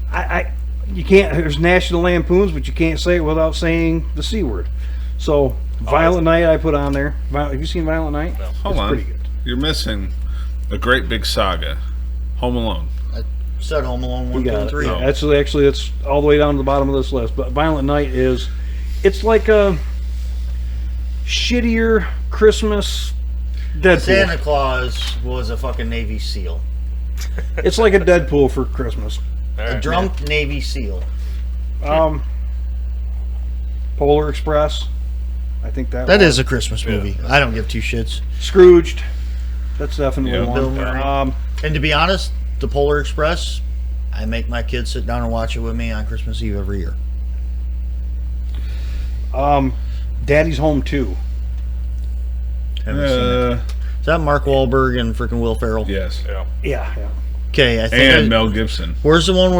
You can't. There's National Lampoons, but you can't say it without saying the C word. So, Violent Night, I put on there. Have you seen Violent Night? No. Hold it's on. pretty good. You're missing a great big saga. Home Alone. I said Home Alone 1, We 2, got and it. 3. No. Actually, it's all the way down to the bottom of this list. But Violent Night it's like a shittier Christmas Deadpool. Santa Claus was a fucking Navy SEAL. It's like a Deadpool for Christmas. All A right. drunk Navy SEAL. Polar Express. I think that That one. is a Christmas movie. I don't give two shits. Scrooged. That's definitely Yeah. Bill one. Murray. And to be honest, the Polar Express, I make my kids sit down and watch it with me on Christmas Eve every year. Daddy's Home 2. Haven't seen it. Is that Mark Wahlberg and freaking Will Ferrell? Yes. Yeah. Yeah. Okay, I think. And Mel Gibson. Where's the one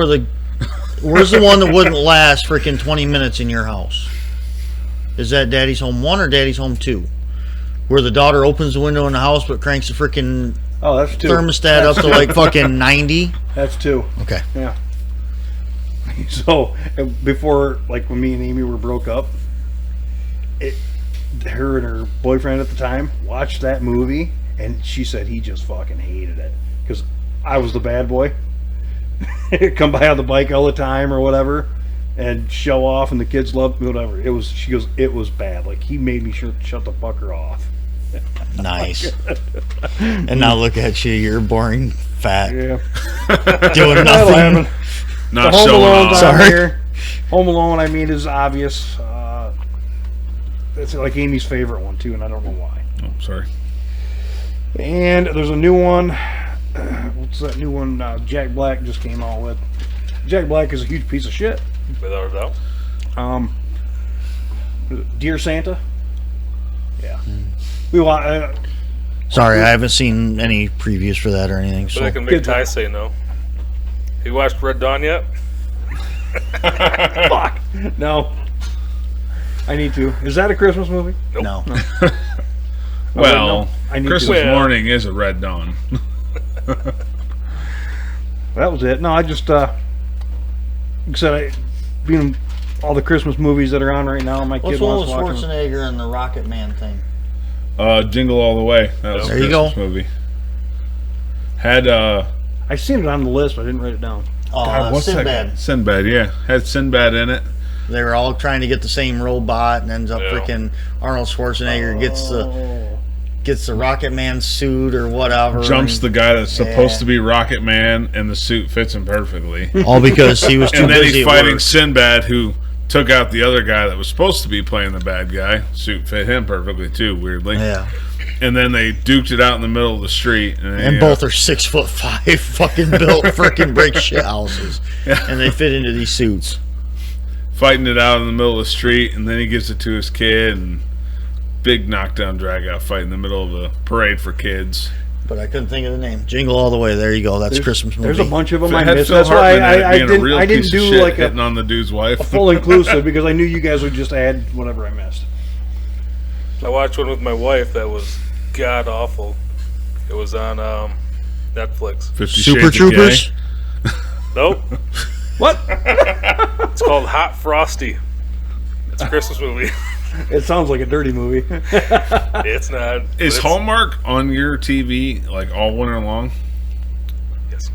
Where's the one that wouldn't last freaking 20 minutes in your house? Is that Daddy's Home 1 or Daddy's Home 2? Where the daughter opens the window in the house but cranks the freaking Oh, that's 2. thermostat up to like fucking 90? That's 2. Okay. Yeah. So, before, like, when me and Amy were broke up, her and her boyfriend at the time watched that movie, and she said he just fucking hated it. Because I was the bad boy. Come by on the bike all the time or whatever, and show off, and the kids loved me, whatever. She goes, it was bad. Like, he made me shut the fucker off. Nice. And now look at you, you're boring fat. Yeah. Doing That'll nothing. happen. Not The Home showing Alone's off. on Sorry. here. Home Alone, I mean, is obvious. It's like Amy's favorite one too, and I don't know why. Oh, sorry. And there's a new one. What's that new one? Jack Black just came out with. Jack Black is a huge piece of shit. Without a doubt. Dear Santa. Yeah. We want. Sorry, I haven't seen any previews for that or anything. But So I can make Ty say no. You watched Red Dawn yet? Fuck. No. I need to. Is that a Christmas movie? no. Well, I need Christmas to. morning is a Red Dawn. That was it. No, I just said being all the Christmas movies that are on right now. My What's kid the one wants with to watch them. Schwarzenegger and the Rocket Man thing? Jingle All the Way. That was There a you go. Christmas movie. Had I seen it on the list, but I didn't write it down. what's Sinbad. that? Sinbad, yeah. Had Sinbad in it. They were all trying to get the same robot, and ends up Yeah. freaking Arnold Schwarzenegger gets the Rocket Man suit or whatever. Jumps the and- guy that's supposed Yeah. to be Rocket Man, and the suit fits him perfectly. all because he was too And then busy he's at fighting work. Sinbad, who took out the other guy that was supposed to be playing the bad guy. Suit fit him perfectly too, weirdly. Yeah, And then they duked it out in the middle of the street. and both are 6'5", fucking built freaking brick shit houses, and they fit into these suits. fighting it out in the middle of the street, and then he gives it to his kid, and big knockdown drag out fight in the middle of a parade for kids. But I couldn't think of the name. Jingle All the Way. There you go. That's Christmas movie. There's a bunch of them It I had missed. Phil That's why Hartman in it being a real I didn't piece of do shit like hitting a on the dude's wife. full inclusive because I knew you guys would just add whatever I missed. I watched one with my wife that was god awful. It was on Netflix. 50 Super Shades of Troopers. Gay. Nope. What? It's called Hot Frosty. It's a Christmas movie. It sounds like a dirty movie. It's not. Is it's, Hallmark on your TV like all winter long? Yes.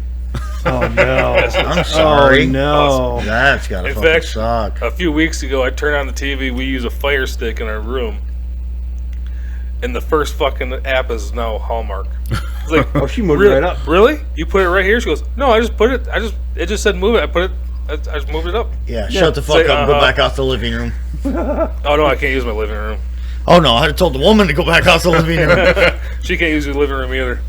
Oh no! I'm sorry. Oh, no. That's gotta In fucking fact, suck. A few weeks ago, I turned on the TV. We use a Fire Stick in our room, and the first fucking app is now Hallmark. It's like, Oh, she moved really? right up. Really? You put it right here? She goes, no, I just put it. It just said move it. I just moved it up. Yeah, shut the fuck Say, up and go back out the living room. Oh no, I can't use my living room. Oh no, I had told the woman to go back out the living room. She can't use the living room either.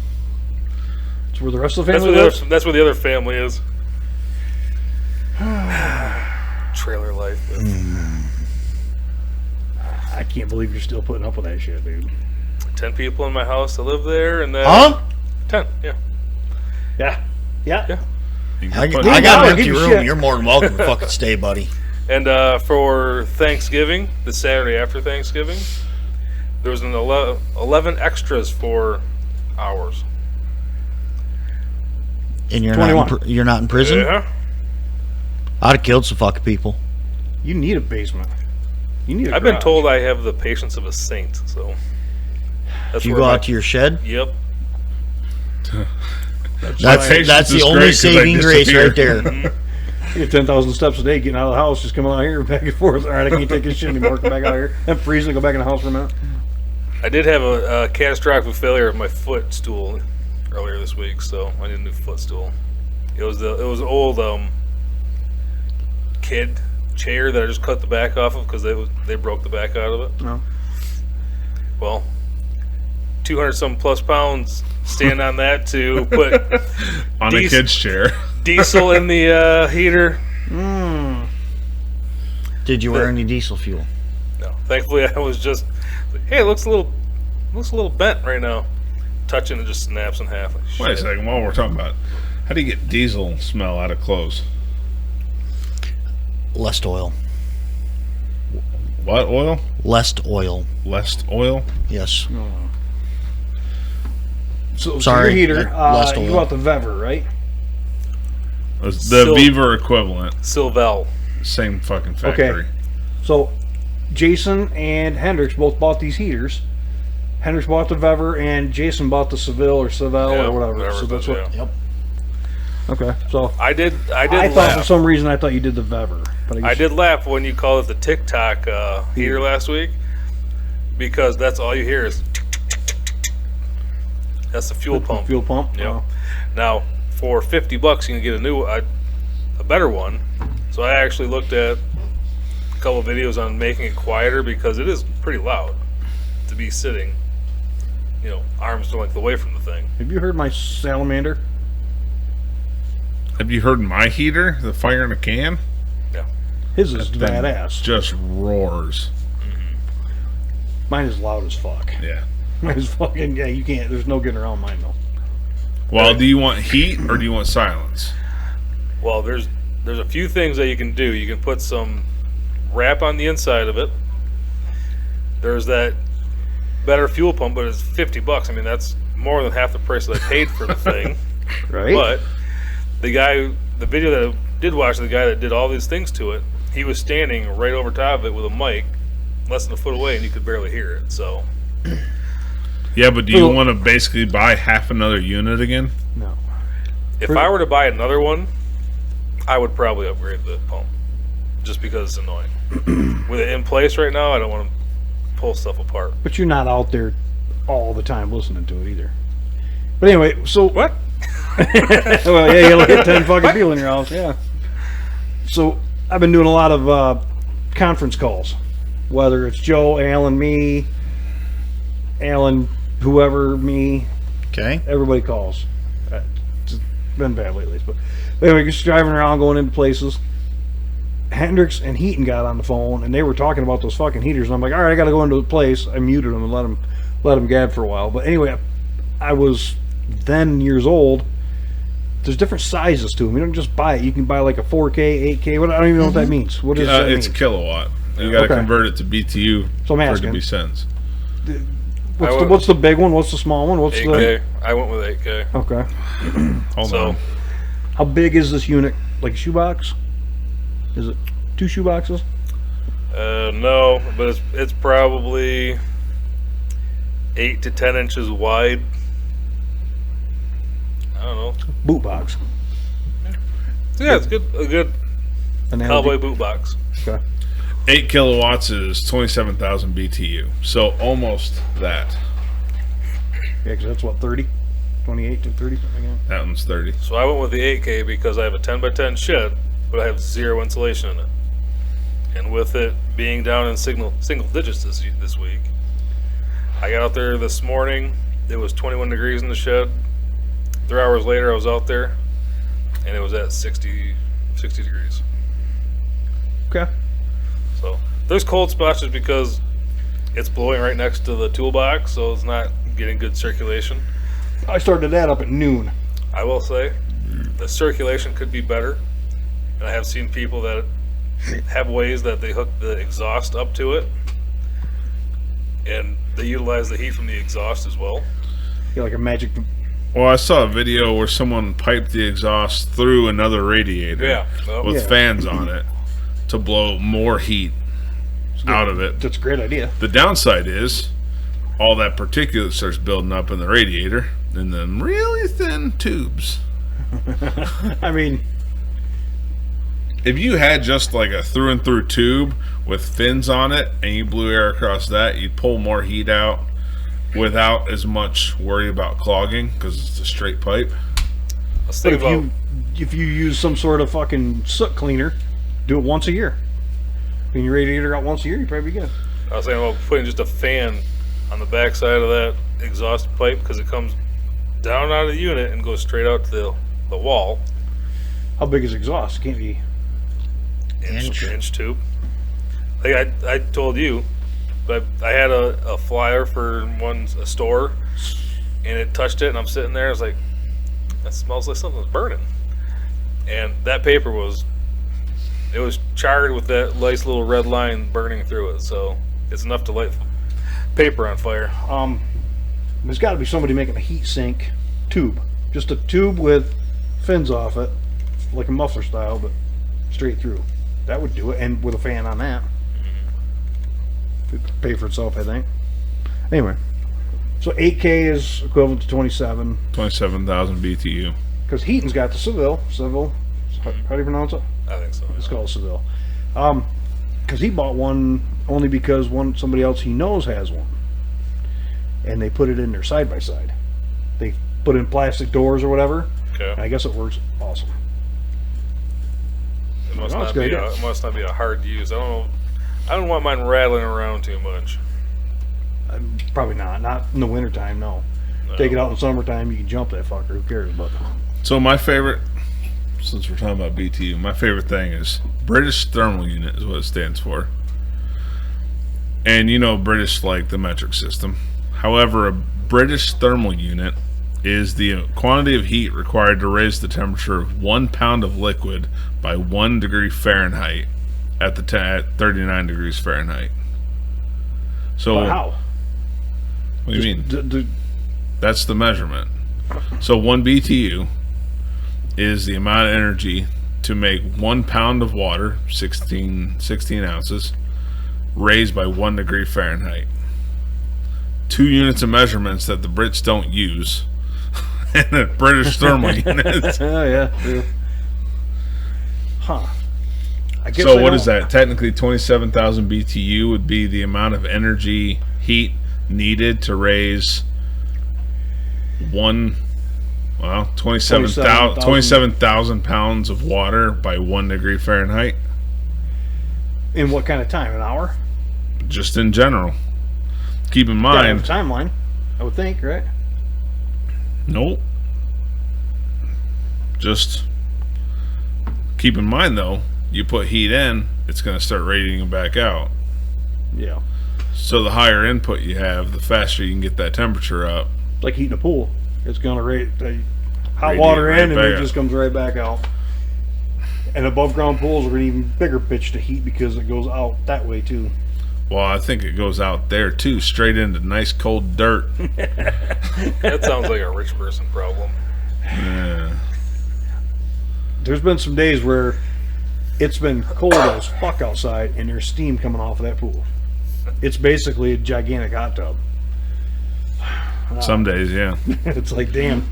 It's where the rest of the That's family where the lives. other, that's where the other family is. Trailer life. I can't believe you're still putting up with that shit, dude. 10 people in my house that live there, and then Huh? 10. Yeah. Yeah. Yeah. Yeah. You can I put- got I'll an empty give you room. shit. You're more than welcome to fucking stay, buddy. And for Thanksgiving, the Saturday after Thanksgiving, there was an 11 extras for hours. And you're 21. you're not in prison. Yeah. I'd have killed some fucking people. You need a basement. You need. I've been told I have the patience of a saint, so. That's You where go my- out to your shed. Yep. That's Patience the is only great 'cause I saving grace disappear. right there. You get 10,000 steps a day getting out of the house, just coming out here back and forth. All right, I can't take this shit anymore. Come back out here. I'm freezing. Go back in the house for a minute. I did have a catastrophic failure of my footstool earlier this week, so I need a new footstool. It was old kid chair that I just cut the back off of because they broke the back out of it. No. Well, 200 some plus pounds stand on that to put On a kid's chair. diesel in the heater. Did you wear any diesel fuel? No, thankfully I was just, hey, it looks a little bent right now. Touching it just snaps in half. Like, Wait a shit. second, while we're talking about, how do you get diesel smell out of clothes? Less oil. What oil? Less oil. Less oil? Yes. So Sorry, your heater, less you oil. bought the Vever, right? The Beaver equivalent. Silvel. Same fucking factory. Okay. So Jason and Hendrix both bought these heaters. Hendrix bought the Vever, and Jason bought the Seville or Seville Yeah, or whatever. whatever So it that's is, what. yeah. Yep. Okay. So I did I thought for laugh. some reason I thought you did the Vever, but I, guess I did laugh when you called it the TikTok heater last week, because that's all you hear is that's the fuel pump. fuel pump. Yep. Oh. Now, for $50, you can get a better one. So I actually looked at a couple of videos on making it quieter, because it is pretty loud to be sitting, arm's length away from the thing. Have you heard my salamander? Have you heard my heater? The fire in a can? Yeah. His is That thing badass. Just roars. Mine is loud as fuck. Yeah. Mine is fucking you can't. There's no getting around mine though. Well, do you want heat or do you want silence? Well, there's a few things that you can do. You can put some wrap on the inside of it. There's that better fuel pump, but it's $50. I mean, that's more than half the price that I paid for the thing. Right. But the video that I did watch, the guy that did all these things to it, he was standing right over top of it with a mic, less than a foot away, and you could barely hear it. So Yeah, but do you Well- want to basically buy half another unit again? No. if I were to buy another one, I would probably upgrade the pump, just because it's annoying. With it in place right now, I don't want to pull stuff apart. But you're not out there all the time listening to it either. But anyway, so What? well, yeah, you'll hit 10 fucking people in your house, yeah. So I've been doing a lot of conference calls, whether it's Joe, Alan, me, Alan, whoever, me, Okay. everybody calls. It's been bad lately, but anyway, just driving around, going into places. Hendrix and Heaton got on the phone, and they were talking about those fucking heaters, and I'm like, all right, I got to go into the place. I muted them and let them gab for a while. But anyway, I was then years old. There's different sizes to them. You don't just buy it. You can buy like a 4K, 8K. I don't even know what that means. What does that It's mean? kilowatt. You got to Okay. convert it to BTU So I'm for it to asking. be cents. What's the big one? What's the small one? What's 8K. I went with 8K. the okay? Hold So on. How big is this unit? Like a shoebox? Is it 2 shoeboxes? no, but it's probably 8 to 10 inches wide. I don't know. Boot box. So yeah, it's good. A good Analogy. cowboy boot box. Okay. 8 kilowatts is 27,000 BTU. So almost that. Yeah, because that's what, 30? 28 to 30, something like that. That one's 30. So I went with the 8K because I have a 10 by 10 shed, but I have 0 insulation in it. And with it being down in single digits this week, I got out there this morning. It was 21 degrees in the shed. 3 hours later, I was out there, and it was at 60 degrees. Okay. So there's cold spots just because it's blowing right next to the toolbox, so it's not getting good circulation. I started that up at noon. I will say the circulation could be better, and I have seen people that have ways that they hook the exhaust up to it, and they utilize the heat from the exhaust as well. Yeah, like a magic. Well, I saw a video where someone piped the exhaust through another radiator Yeah, well, with Yeah. fans on it to blow more heat out of it. That's a great idea. The downside is all that particulate starts building up in the radiator in them really thin tubes. I mean, If you had just like a through and through tube with fins on it and you blew air across that, you'd pull more heat out without as much worry about clogging because it's a straight pipe. I was but thinking if you use some sort of fucking soot cleaner, do it once a year. Clean your radiator out once a year, you're probably good. I was thinking about putting just a fan on the backside of that exhaust pipe because it comes down out of the unit and goes straight out to the wall. How big is exhaust? It can't be. Inch tube. Like I told you, but I had a flyer for a store, and it touched it, and I'm sitting there. I was like, that smells like something's burning. And that paper was charred with that nice little red line burning through it. So it's enough to light paper on fire. There's got to be somebody making a heat sink tube. Just a tube with fins off it, like a muffler style, but straight through. That would do it, and with a fan on that. It'd pay for itself, I think. Anyway, so 8K is equivalent to 27. 27,000 BTU. Because Heaton's got the Seville. How do you pronounce it? I think so. It's called Seville. Because he bought one only because somebody else he knows has one. And they put it in there side by side. They put in plastic doors or whatever. Okay. And I guess it works awesome. It must, No, it's not good be idea. it must not be a hard use. I don't know. I don't want mine rattling around too much. Probably not. Not in the wintertime, no. No. Take it out in the summertime, you can jump that fucker. Who cares? But So my favorite, since we're talking about BTU, my favorite thing is British Thermal Unit is what it stands for. And you know British like the metric system. However, a British Thermal Unit is the quantity of heat required to raise the temperature of 1 pound of liquid by 1 degree Fahrenheit at 39 degrees Fahrenheit. So how? What do you mean? That's the measurement. So 1 BTU is the amount of energy to make 1 pound of water, 16 ounces, raised by 1 degree Fahrenheit. 2 units of measurements that the Brits don't use. And a British thermal unit. Oh, yeah. True. Huh. I guess So what is that? Technically 27,000 BTU would be the amount of energy, heat needed to raise 27,000 pounds of water by 1 degree Fahrenheit. In what kind of time? An hour? Just in general. Keep in Gotta have mind. a timeline, I would think, right? Nope. Just keep in mind though, you put heat in, it's going to start radiating back out. Yeah. So the higher input you have, the faster you can get that temperature up. Like heating a pool. It's going to hot Radiate water right in and back it up. just comes right back out. And above ground pools are an even bigger pitch to heat because it goes out that way too. Well, I think it goes out there too, straight into nice cold dirt. That sounds like a rich person problem. Yeah. There's been some days where it's been cold as fuck outside and there's steam coming off of that pool. It's basically a gigantic hot tub. Some days, yeah. It's like, damn.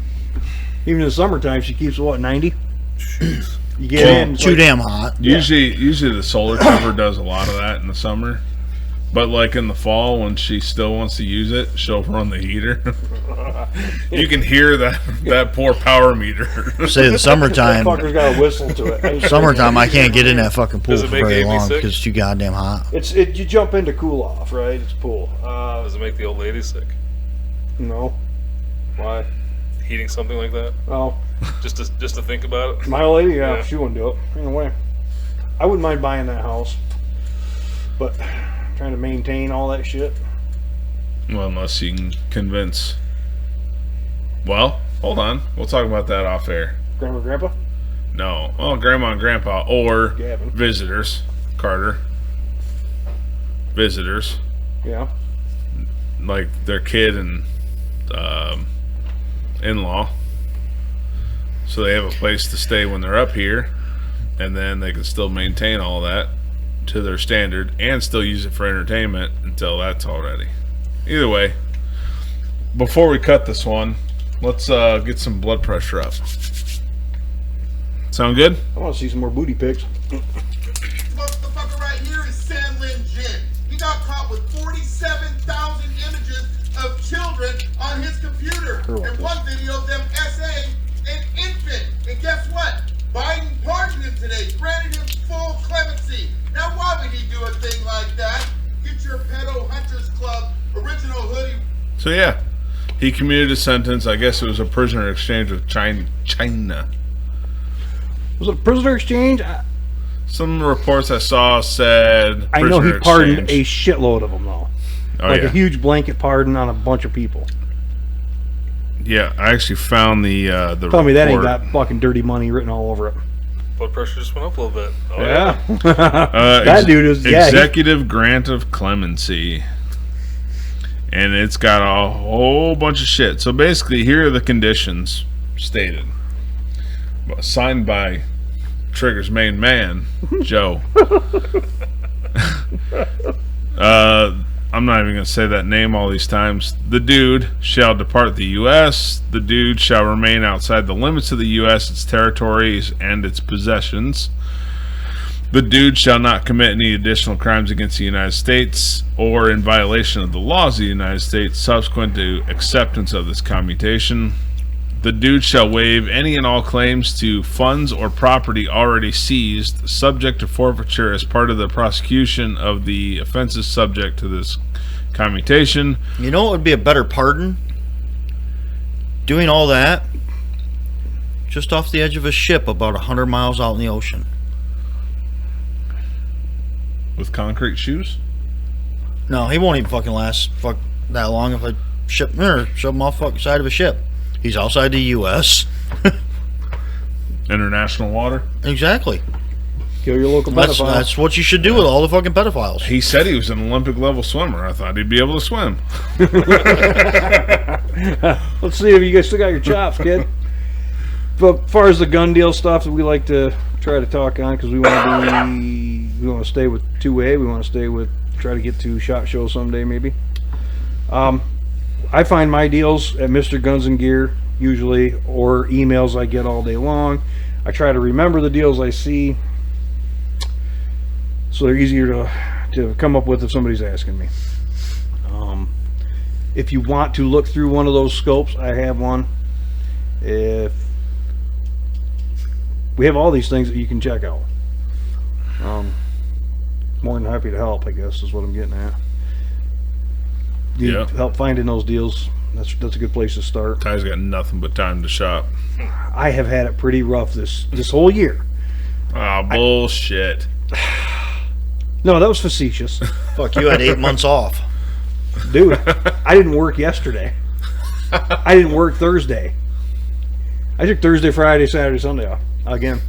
Even in the summertime, she keeps what, 90? You get Well, in, it's Too like- damn hot. Usually the solar cover does a lot of that in the summer. But like in the fall, when she still wants to use it, she'll run the heater. You can hear that poor power meter. Say in the summertime, Fucker's got a whistle to it. summertime I can't get in that fucking pool Does it for make very Amy long sick? because it's too goddamn hot. You jump in to cool off, right? It's a pool. Does it make the old lady sick? No. Why? Heating something like that? Well, Just to think about it? my old lady, yeah, Yeah. she wouldn't do it. Ain't no way. I wouldn't mind buying that house, but trying to maintain all that shit. Well, unless you can convince. Well, hold on. We'll talk about that off air. Grandma, grandpa? No. Well, grandma and grandpa or Gavin. visitors. Carter. Visitors. Yeah. Like their kid and in-law. So they have a place to stay when they're up here. And then they can still maintain all that to their standard and still use it for entertainment until that's all ready. Either way, before we cut this one, let's get some blood pressure up. Sound good? I want to see some more booty pics. Motherfucker right here is San Lin Jin. He got caught with 47,000 images of children on his computer. And one video of them SA an infant. And guess what? Biden pardoned him today, granted him full clemency. Now why would he do a thing like that? Get your Pedo Hunters Club original hoodie. So yeah, He commuted a sentence. I guess it was a prisoner exchange with China. Was it a prisoner exchange? Some reports I saw said I know he prisoner pardoned exchange. a shitload of them, though. Oh, Like yeah. a huge blanket pardon on a bunch of people. Yeah, I actually found the Tell me that ain't report. got fucking dirty money written all over it. Blood pressure just went up a little bit. Oh, Yeah. That dude is executive grant of clemency, and it's got a whole bunch of shit. So basically, here are the conditions stated, signed by Trigger's main man, Joe. I'm not even going to say that name all these times. The dude shall depart the U.S. The dude shall remain outside the limits of the U.S., its territories, and its possessions. The dude shall not commit any additional crimes against the United States or in violation of the laws of the United States subsequent to acceptance of this commutation. The dude shall waive any and all claims to funds or property already seized, subject to forfeiture as part of the prosecution of the offenses subject to this commutation. You know what would be a better pardon? Doing all that just off the edge of a ship about 100 miles out in the ocean. With concrete shoes? No, he won't even fucking last that long if I shove him off the side of a ship. He's outside the U.S. International water? Exactly. Kill your local pedophile. That's what you should do with all the fucking pedophiles. He said he was an Olympic level swimmer. I thought he'd be able to swim. Let's see if you guys still got your chops, kid. But as far as the gun deal stuff that we like to try to talk on, because we want to stay with 2A. We want to try to get to SHOT Show someday, maybe. I find my deals at Mr. Guns and Gear usually, or emails I get all day long. I try to remember the deals I see, so they're easier to come up with if somebody's asking me. If you want to look through one of those scopes, I have one. If we have all these things that you can check out. More than happy to help, I guess, is what I'm getting at. You Yeah. help finding those deals. That's a good place to start. Ty's got nothing but time to shop. I have had it pretty rough this whole year. Ah, bullshit. No, that was facetious. Fuck, you had 8 months off. Dude, I didn't work yesterday. I didn't work Thursday. I took Thursday, Friday, Saturday, Sunday off. Again.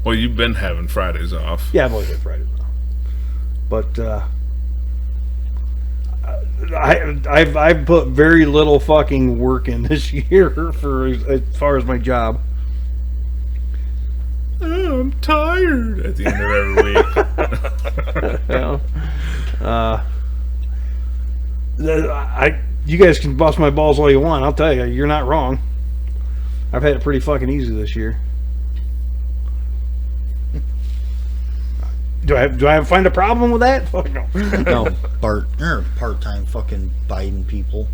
Well, you've been having Fridays off. Yeah, I've always had Fridays off. But I've put very little fucking work in this year for as far as my job. Oh, I'm tired at the end of every week. You guys can bust my balls all you want. I'll tell you, you're not wrong. I've had it pretty fucking easy this year. Do I find a problem with that? Fuck no. No. Part-time fucking Biden people.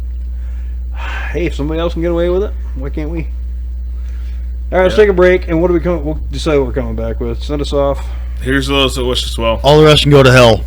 Hey, if somebody else can get away with it, why can't we? All right, let's take a break, and we'll decide what we're coming back with. Send us off. Here's those that wish us well. All the rest can go to hell.